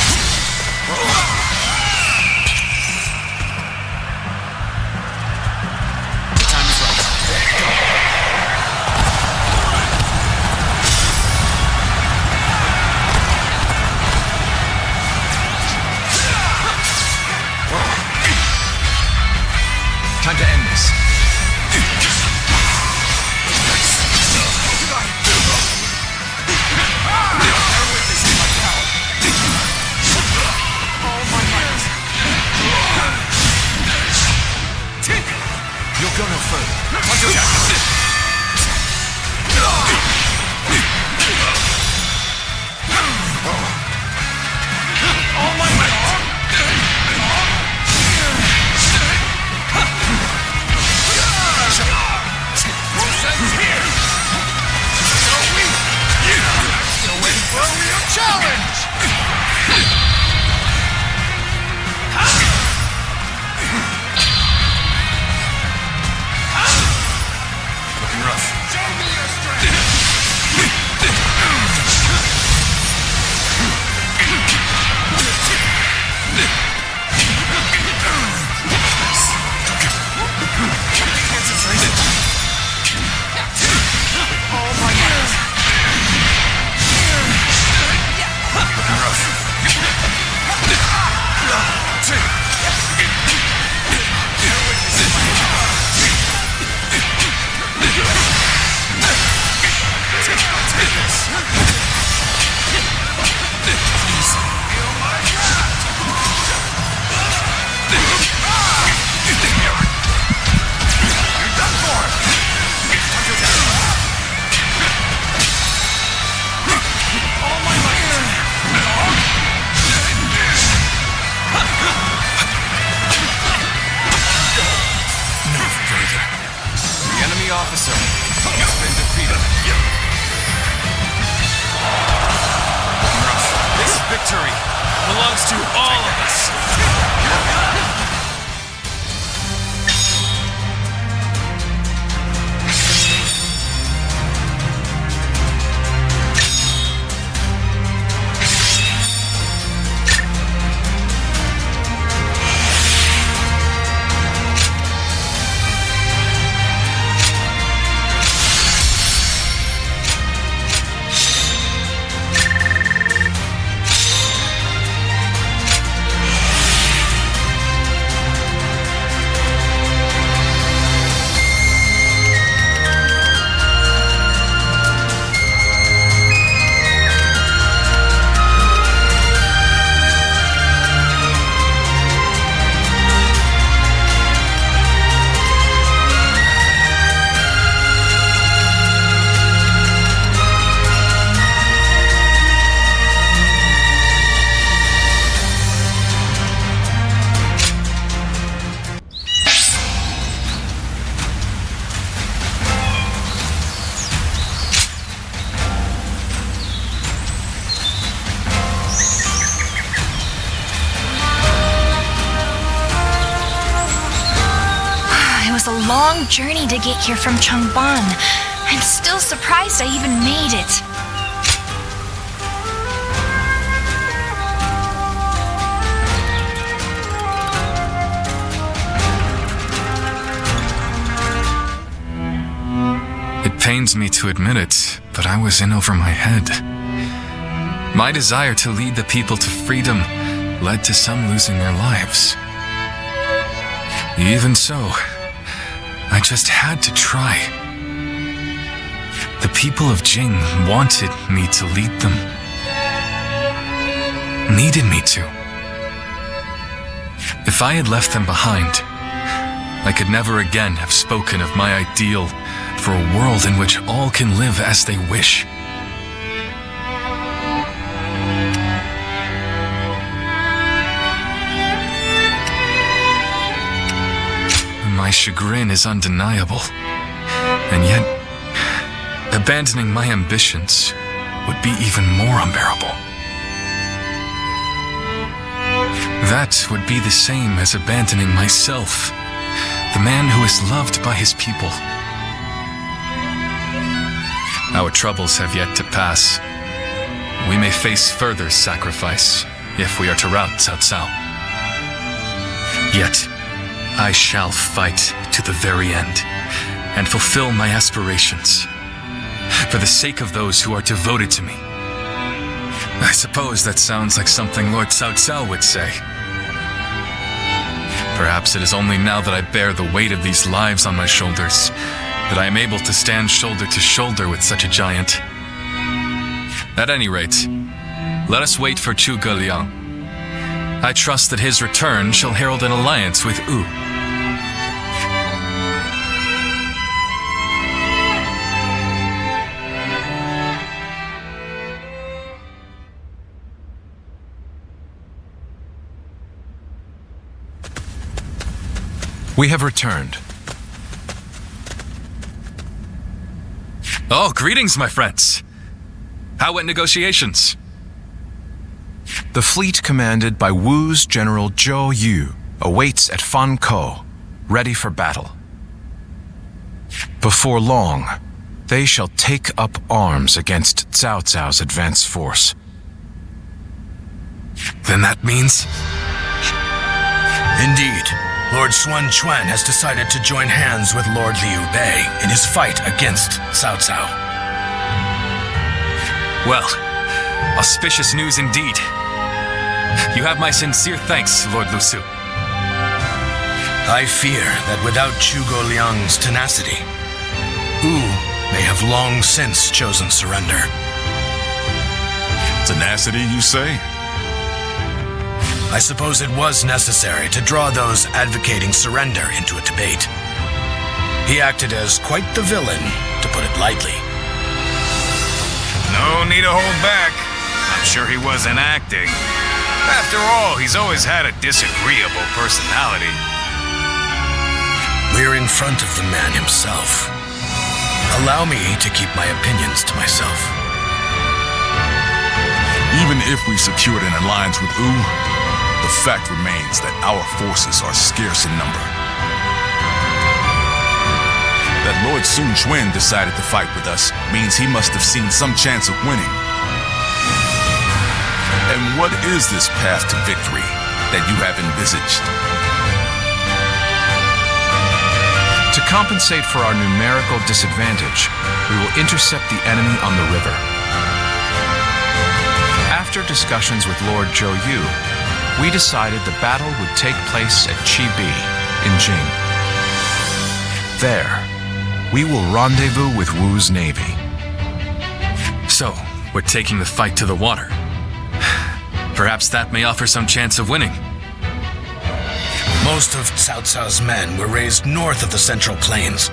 victory belongs to all of us. Long journey to get here from Changban. I'm still surprised I even made it. It pains me to admit it, but I was in over my head. My desire to lead the people to freedom led to some losing their lives. Even so, I just had to try. The people of Jing wanted me to lead them. Needed me to. If I had left them behind, I could never again have spoken of my ideal for a world in which all can live as they wish. My chagrin is undeniable, and yet, abandoning my ambitions would be even more unbearable. That would be the same as abandoning myself, the man who is loved by his people. Our troubles have yet to pass. We may face further sacrifice if we are to rout Cao Cao. Yet, I shall fight to the very end and fulfill my aspirations for the sake of those who are devoted to me. I suppose that sounds like something Lord Cao Cao would say. Perhaps it is only now that I bear the weight of these lives on my shoulders that I am able to stand shoulder to shoulder with such a giant. At any rate, let us wait for Zhuge Liang. I trust that his return shall herald an alliance with Wu. We have returned. Oh, greetings, my friends. How went negotiations? The fleet commanded by Wu's General Zhou Yu awaits at Fan Ko, ready for battle. Before long, they shall take up arms against Cao Cao's advance force. Then that means? Indeed, Lord Xuan Chuan has decided to join hands with Lord Liu Bei in his fight against Cao Cao. Well, auspicious news indeed. You have my sincere thanks, Lord Lu Su. I fear that without Zhuge Liang's tenacity, Wu may have long since chosen surrender. Tenacity, you say? I suppose it was necessary to draw those advocating surrender into a debate. He acted as quite the villain, to put it lightly. No need to hold back. I'm sure he wasn't acting. After all, he's always had a disagreeable personality. We're in front of the man himself. Allow me to keep my opinions to myself. Even if we secured an alliance with Wu, the fact remains that our forces are scarce in number. That Lord Sun Quan decided to fight with us means he must have seen some chance of winning. And what is this path to victory that you have envisaged? To compensate for our numerical disadvantage, we will intercept the enemy on the river. After discussions with Lord Zhou Yu, we decided the battle would take place at Chibi in Jing. There, we will rendezvous with Wu's navy. So, we're taking the fight to the water. Perhaps that may offer some chance of winning. Most of Cao Cao's men were raised north of the Central Plains.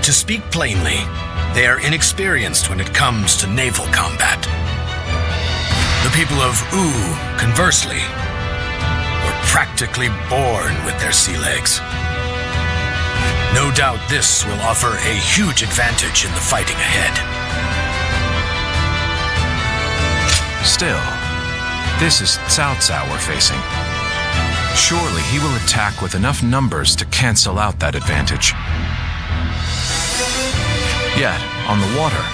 To speak plainly, they are inexperienced when it comes to naval combat. The people of Wu, conversely, were practically born with their sea legs. No doubt this will offer a huge advantage in the fighting ahead. Still, this is Cao Cao we're facing. Surely he will attack with enough numbers to cancel out that advantage. Yet, on the water,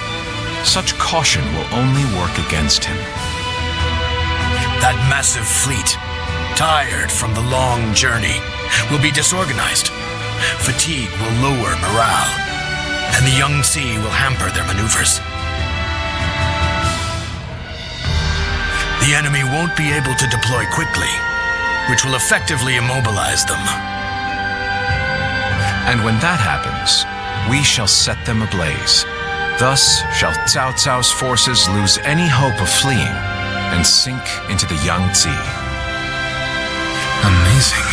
such caution will only work against him. That massive fleet, tired from the long journey, will be disorganized. Fatigue will lower morale, and the young sea will hamper their maneuvers. The enemy won't be able to deploy quickly, which will effectively immobilize them. And when that happens, we shall set them ablaze. Thus shall Cao Cao's forces lose any hope of fleeing and sink into the Yangtze. Amazing.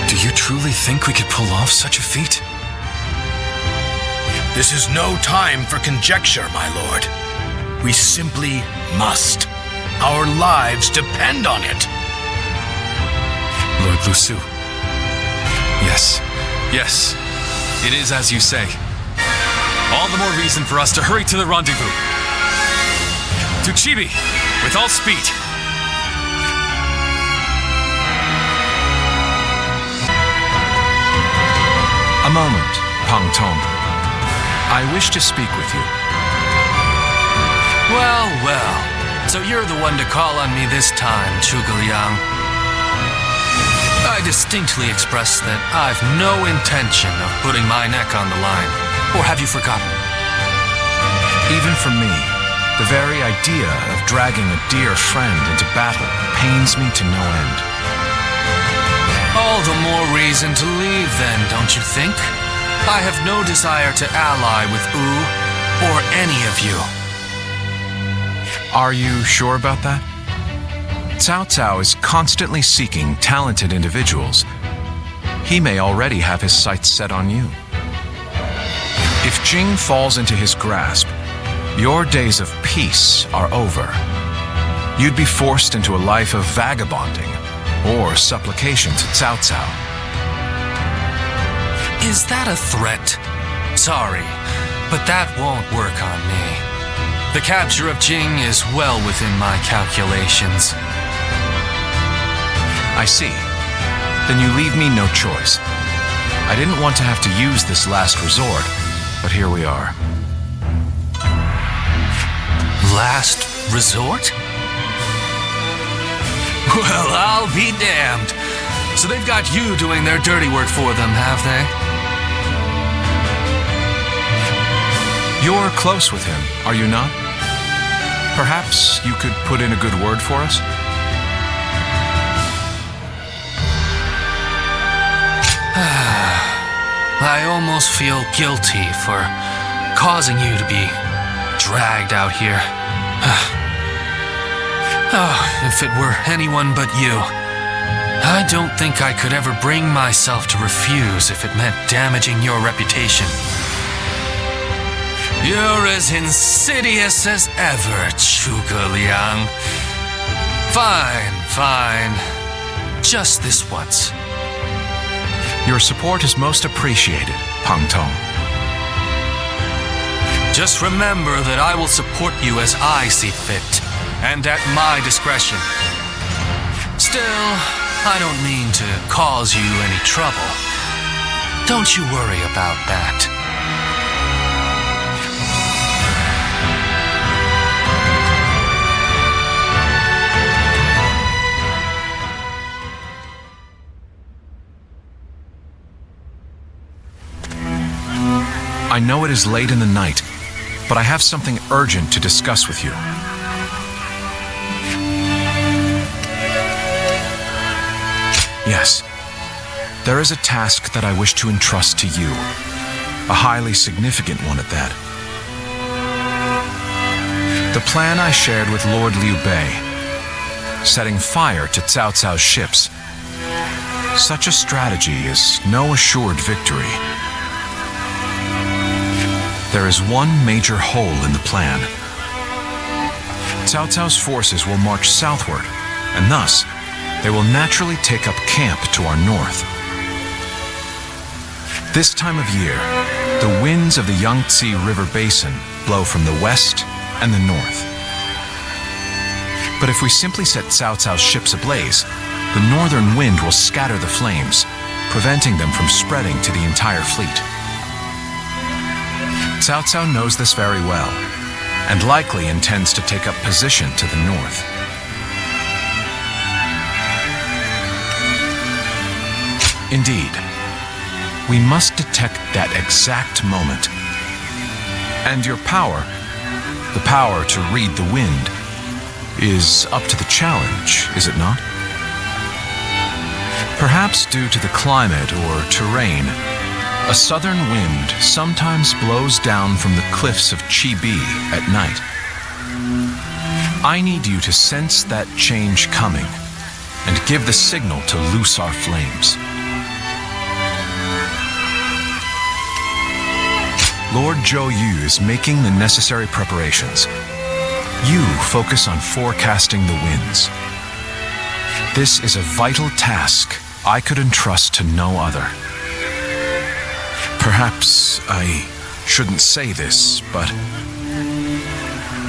Do you truly think we could pull off such a feat? This is no time for conjecture, my lord. We simply must. Our lives depend on it. Lord Lu Su. Yes, it is as you say. All the more reason for us to hurry to the rendezvous. To Chibi, with all speed. A moment, Pang Tong. I wish to speak with you. Well, so you're the one to call on me this time, Zhuge Liang. I distinctly expressed that I've no intention of putting my neck on the line. Or have you forgotten? Even for me, the very idea of dragging a dear friend into battle pains me to no end. All the more reason to leave then, don't you think? I have no desire to ally with Wu or any of you. Are you sure about that? Cao Cao is constantly seeking talented individuals. He may already have his sights set on you. If Jing falls into his grasp, your days of peace are over. You'd be forced into a life of vagabonding or supplication to Cao Cao. Is that a threat? Sorry, but that won't work on me. The capture of Jing is well within my calculations. I see. Then you leave me no choice. I didn't want to have to use this last resort, but here we are. Last resort? Well, I'll be damned. So they've got you doing their dirty work for them, have they? You're close with him, are you not? Perhaps you could put in a good word for us? I almost feel guilty for causing you to be dragged out here. Oh, if it were anyone but you. I don't think I could ever bring myself to refuse if it meant damaging your reputation. You're as insidious as ever, Zhuge Liang. Fine. Just this once. Your support is most appreciated, Pang Tong. Just remember that I will support you as I see fit, and at my discretion. Still, I don't mean to cause you any trouble. Don't you worry about that. I know it is late in the night, but I have something urgent to discuss with you. Yes, there is a task that I wish to entrust to you, a highly significant one at that. The plan I shared with Lord Liu Bei, setting fire to Cao Cao's ships. Such a strategy is no assured victory. There is one major hole in the plan. Cao Cao's forces will march southward, and thus, they will naturally take up camp to our north. This time of year, the winds of the Yangtze River Basin blow from the west and the north. But if we simply set Cao Cao's ships ablaze, the northern wind will scatter the flames, preventing them from spreading to the entire fleet. Cao Cao knows this very well, and likely intends to take up position to the north. Indeed, we must detect that exact moment. And your power, the power to read the wind, is up to the challenge, is it not? Perhaps due to the climate or terrain, a southern wind sometimes blows down from the cliffs of Chibi at night. I need you to sense that change coming and give the signal to loose our flames. Lord Zhou Yu is making the necessary preparations. You focus on forecasting the winds. This is a vital task I could entrust to no other. Perhaps I shouldn't say this, but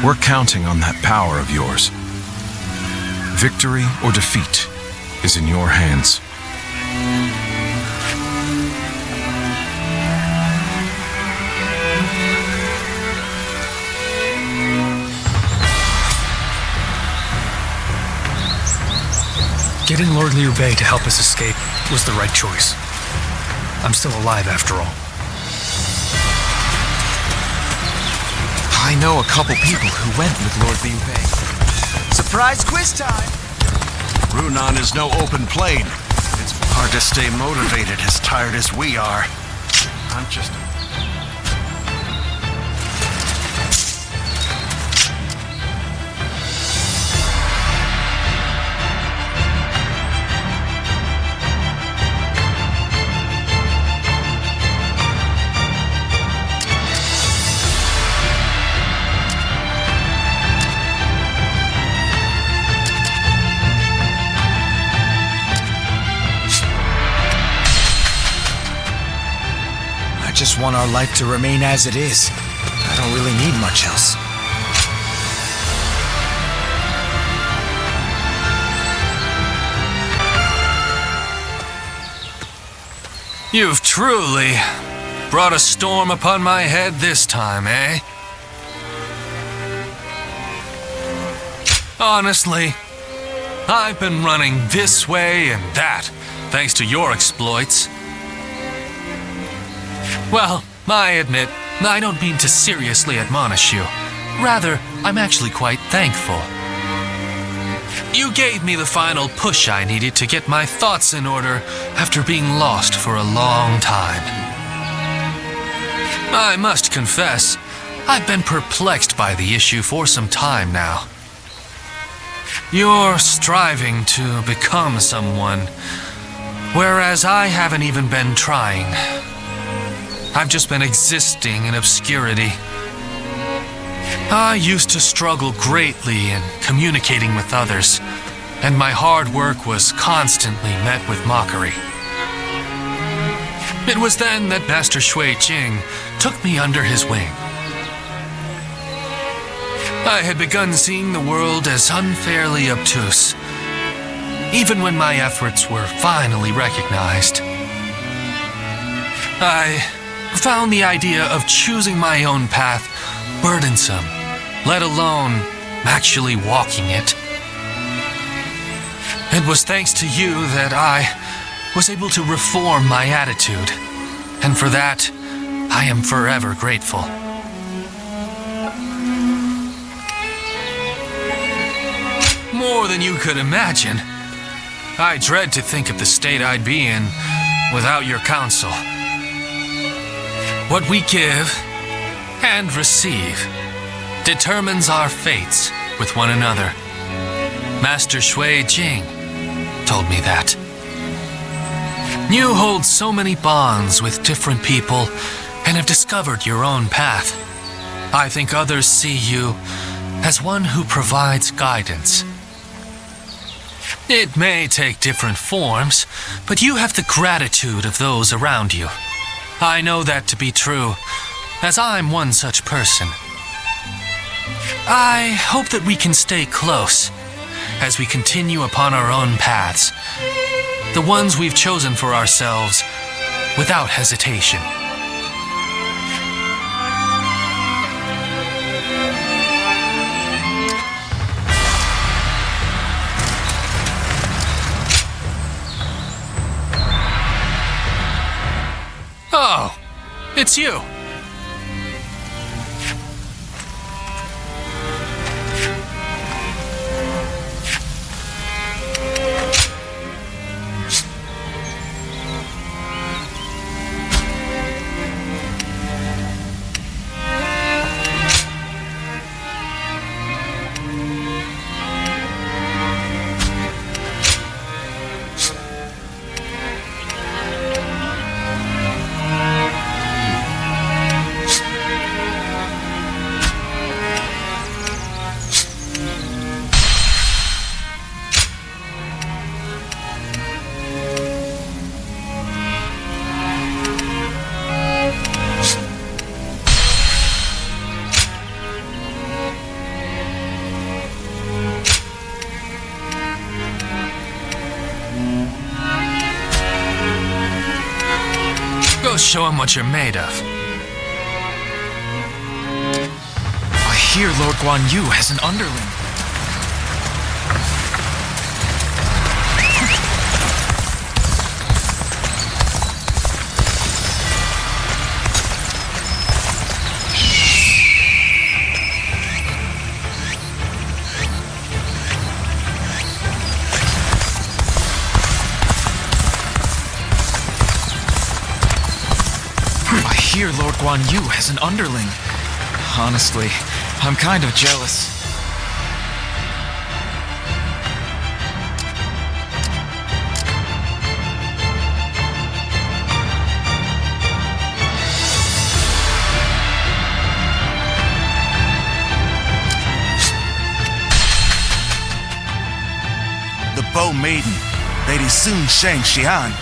we're counting on that power of yours. Victory or defeat is in your hands. Getting Lord Liu Bei to help us escape was the right choice. I'm still alive after all. I know a couple people who went with Lord Liu Bei. Surprise quiz time! Runan is no open plain. It's hard to stay motivated as tired as we are. I'm just... I just want our life to remain as it is. I don't really need much else. You've truly brought a storm upon my head this time, eh? Honestly, I've been running this way and that, thanks to your exploits. Well, I admit, I don't mean to seriously admonish you. Rather, I'm actually quite thankful. You gave me the final push I needed to get my thoughts in order after being lost for a long time. I must confess, I've been perplexed by the issue for some time now. You're striving to become someone, whereas I haven't even been trying. I've just been existing in obscurity. I used to struggle greatly in communicating with others, and my hard work was constantly met with mockery. It was then that Master Shui Jing took me under his wing. I had begun seeing the world as unfairly obtuse, even when my efforts were finally recognized. I found the idea of choosing my own path burdensome, let alone actually walking it. It was thanks to you that I was able to reform my attitude, and for that, I am forever grateful. More than you could imagine. I dread to think of the state I'd be in without your counsel. What we give and receive determines our fates with one another. Master Shui Jing told me that. You hold so many bonds with different people and have discovered your own path. I think others see you as one who provides guidance. It may take different forms, but you have the gratitude of those around you. I know that to be true, as I'm one such person. I hope that we can stay close as we continue upon our own paths, the ones we've chosen for ourselves, without hesitation. Oh, it's you. Show him what you're made of. I hear Lord Guan Yu has an underling. I hear Lord Guan Yu has an underling. Honestly, I'm kind of jealous. The Bow Maiden, Lady Sun Sheng Xian,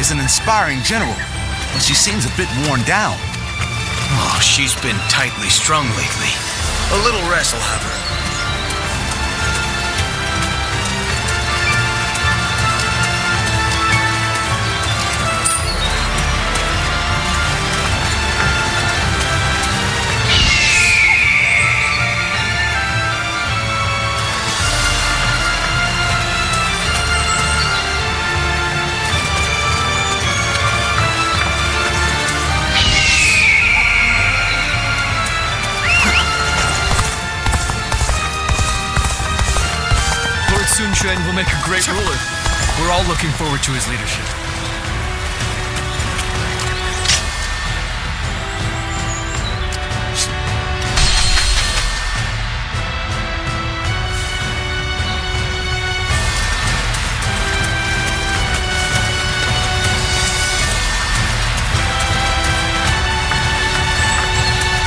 is an inspiring general, but she seems a bit worn down. Oh, she's been tightly strung lately. A little rest will have her. Sun Quan will make a great ruler. We're all looking forward to his leadership.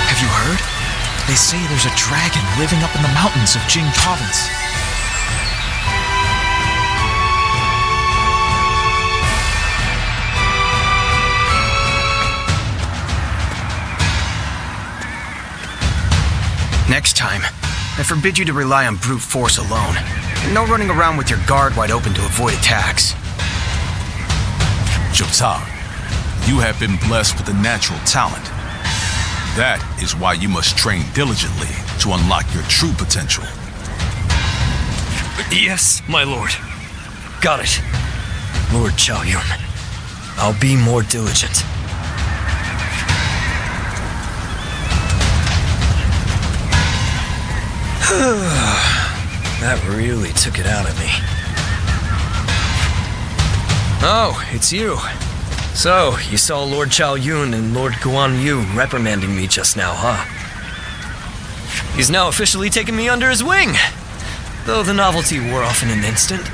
Have you heard? They say there's a dragon living up in the mountains of Jing Province. Next time, I forbid you to rely on brute force alone. And no running around with your guard wide open to avoid attacks. Zhou Cang, you have been blessed with a natural talent. That is why you must train diligently to unlock your true potential. Yes, my lord. Got it. Lord Zhao Yun. I'll be more diligent. That really took it out of me. Oh, it's you. So, you saw Lord Zhao Yun and Lord Guan Yu reprimanding me just now, huh? He's now officially taken me under his wing, though the novelty wore off in an instant.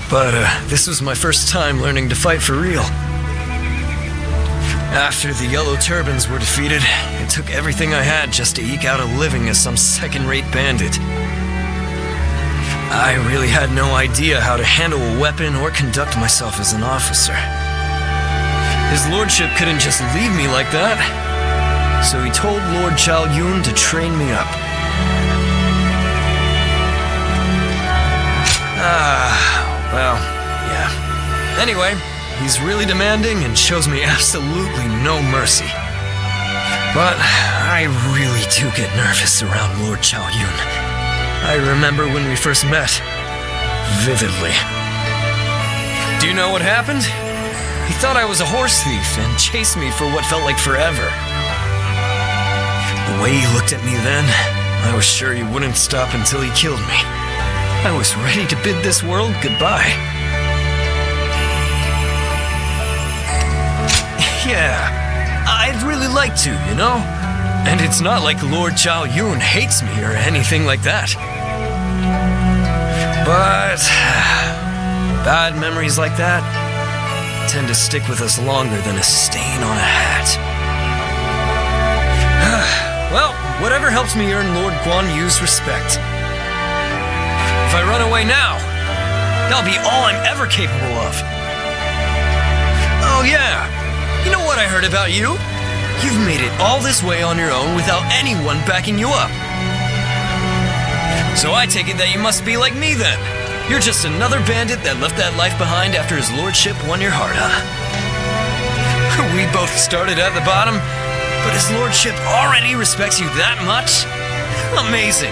But this was my first time learning to fight for real. After the Yellow Turbans were defeated, it took everything I had just to eke out a living as some second-rate bandit. I really had no idea how to handle a weapon or conduct myself as an officer. His lordship couldn't just leave me like that, so he told Lord Zhao Yun to train me up. Well, yeah. Anyway, he's really demanding and shows me absolutely no mercy. But I really do get nervous around Lord Zhao Yun. I remember when we first met, vividly. Do you know what happened? He thought I was a horse thief and chased me for what felt like forever. The way he looked at me then, I was sure he wouldn't stop until he killed me. I was ready to bid this world goodbye. Yeah, I'd really like to, you know? And it's not like Lord Zhao Yun hates me or anything like that. But bad memories like that tend to stick with us longer than a stain on a hat. Well, whatever helps me earn Lord Guan Yu's respect. If I run away now, that'll be all I'm ever capable of. Oh yeah, you know what I heard about you? You've made it all this way on your own without anyone backing you up. So I take it that you must be like me then. You're just another bandit that left that life behind after his lordship won your heart, huh? We both started at the bottom, but his lordship already respects you that much? Amazing.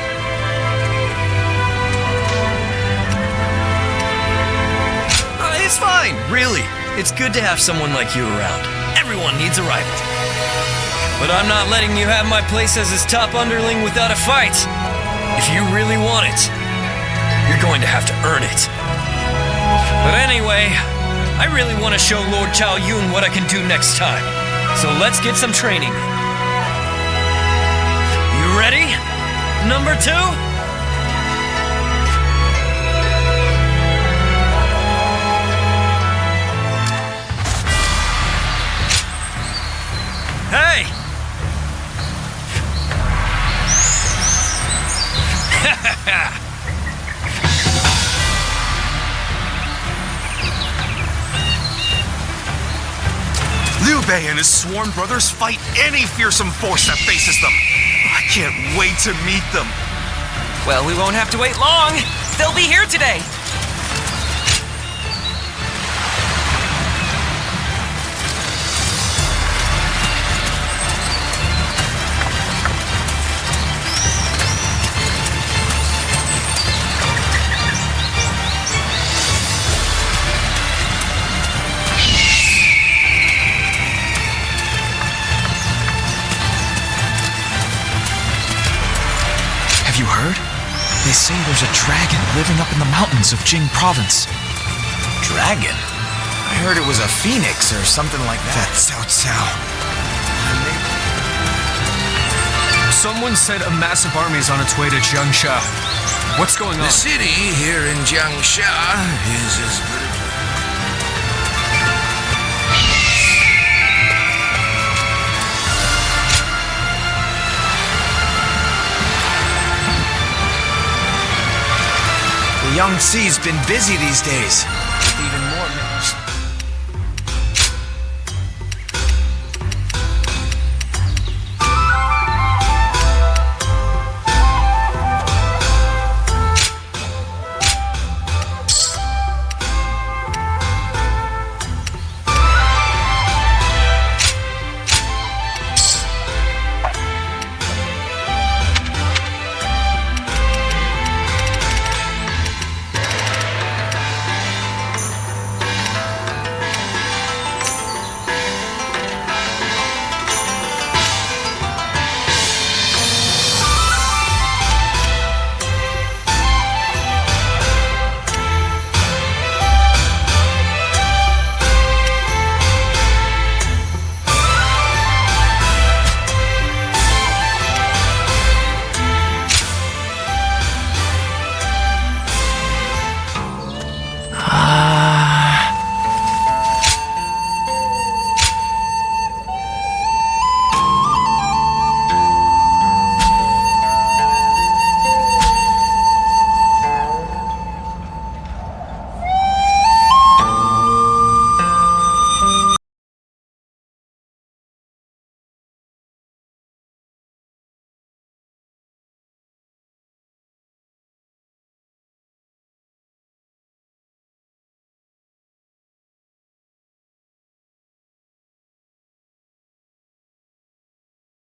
It's fine, really. It's good to have someone like you around. Everyone needs a rival. But I'm not letting you have my place as his top underling without a fight. If you really want it, you're going to have to earn it. But anyway, I really want to show Lord Zhao Yun what I can do next time. So let's get some training. You ready? Number 2? Hey! Liu Bei and his sworn brothers fight any fearsome force that faces them. I can't wait to meet them. Well, we won't have to wait long. They'll be here today. You heard? They say there's a dragon living up in the mountains of Jing Province. Dragon? I heard it was a phoenix or something like that. That's Cao Cao. Someone said a massive army is on its way to Jiangsha. What's going on? The city here in Jiangsha is as good as... The Yangtze's been busy these days, with even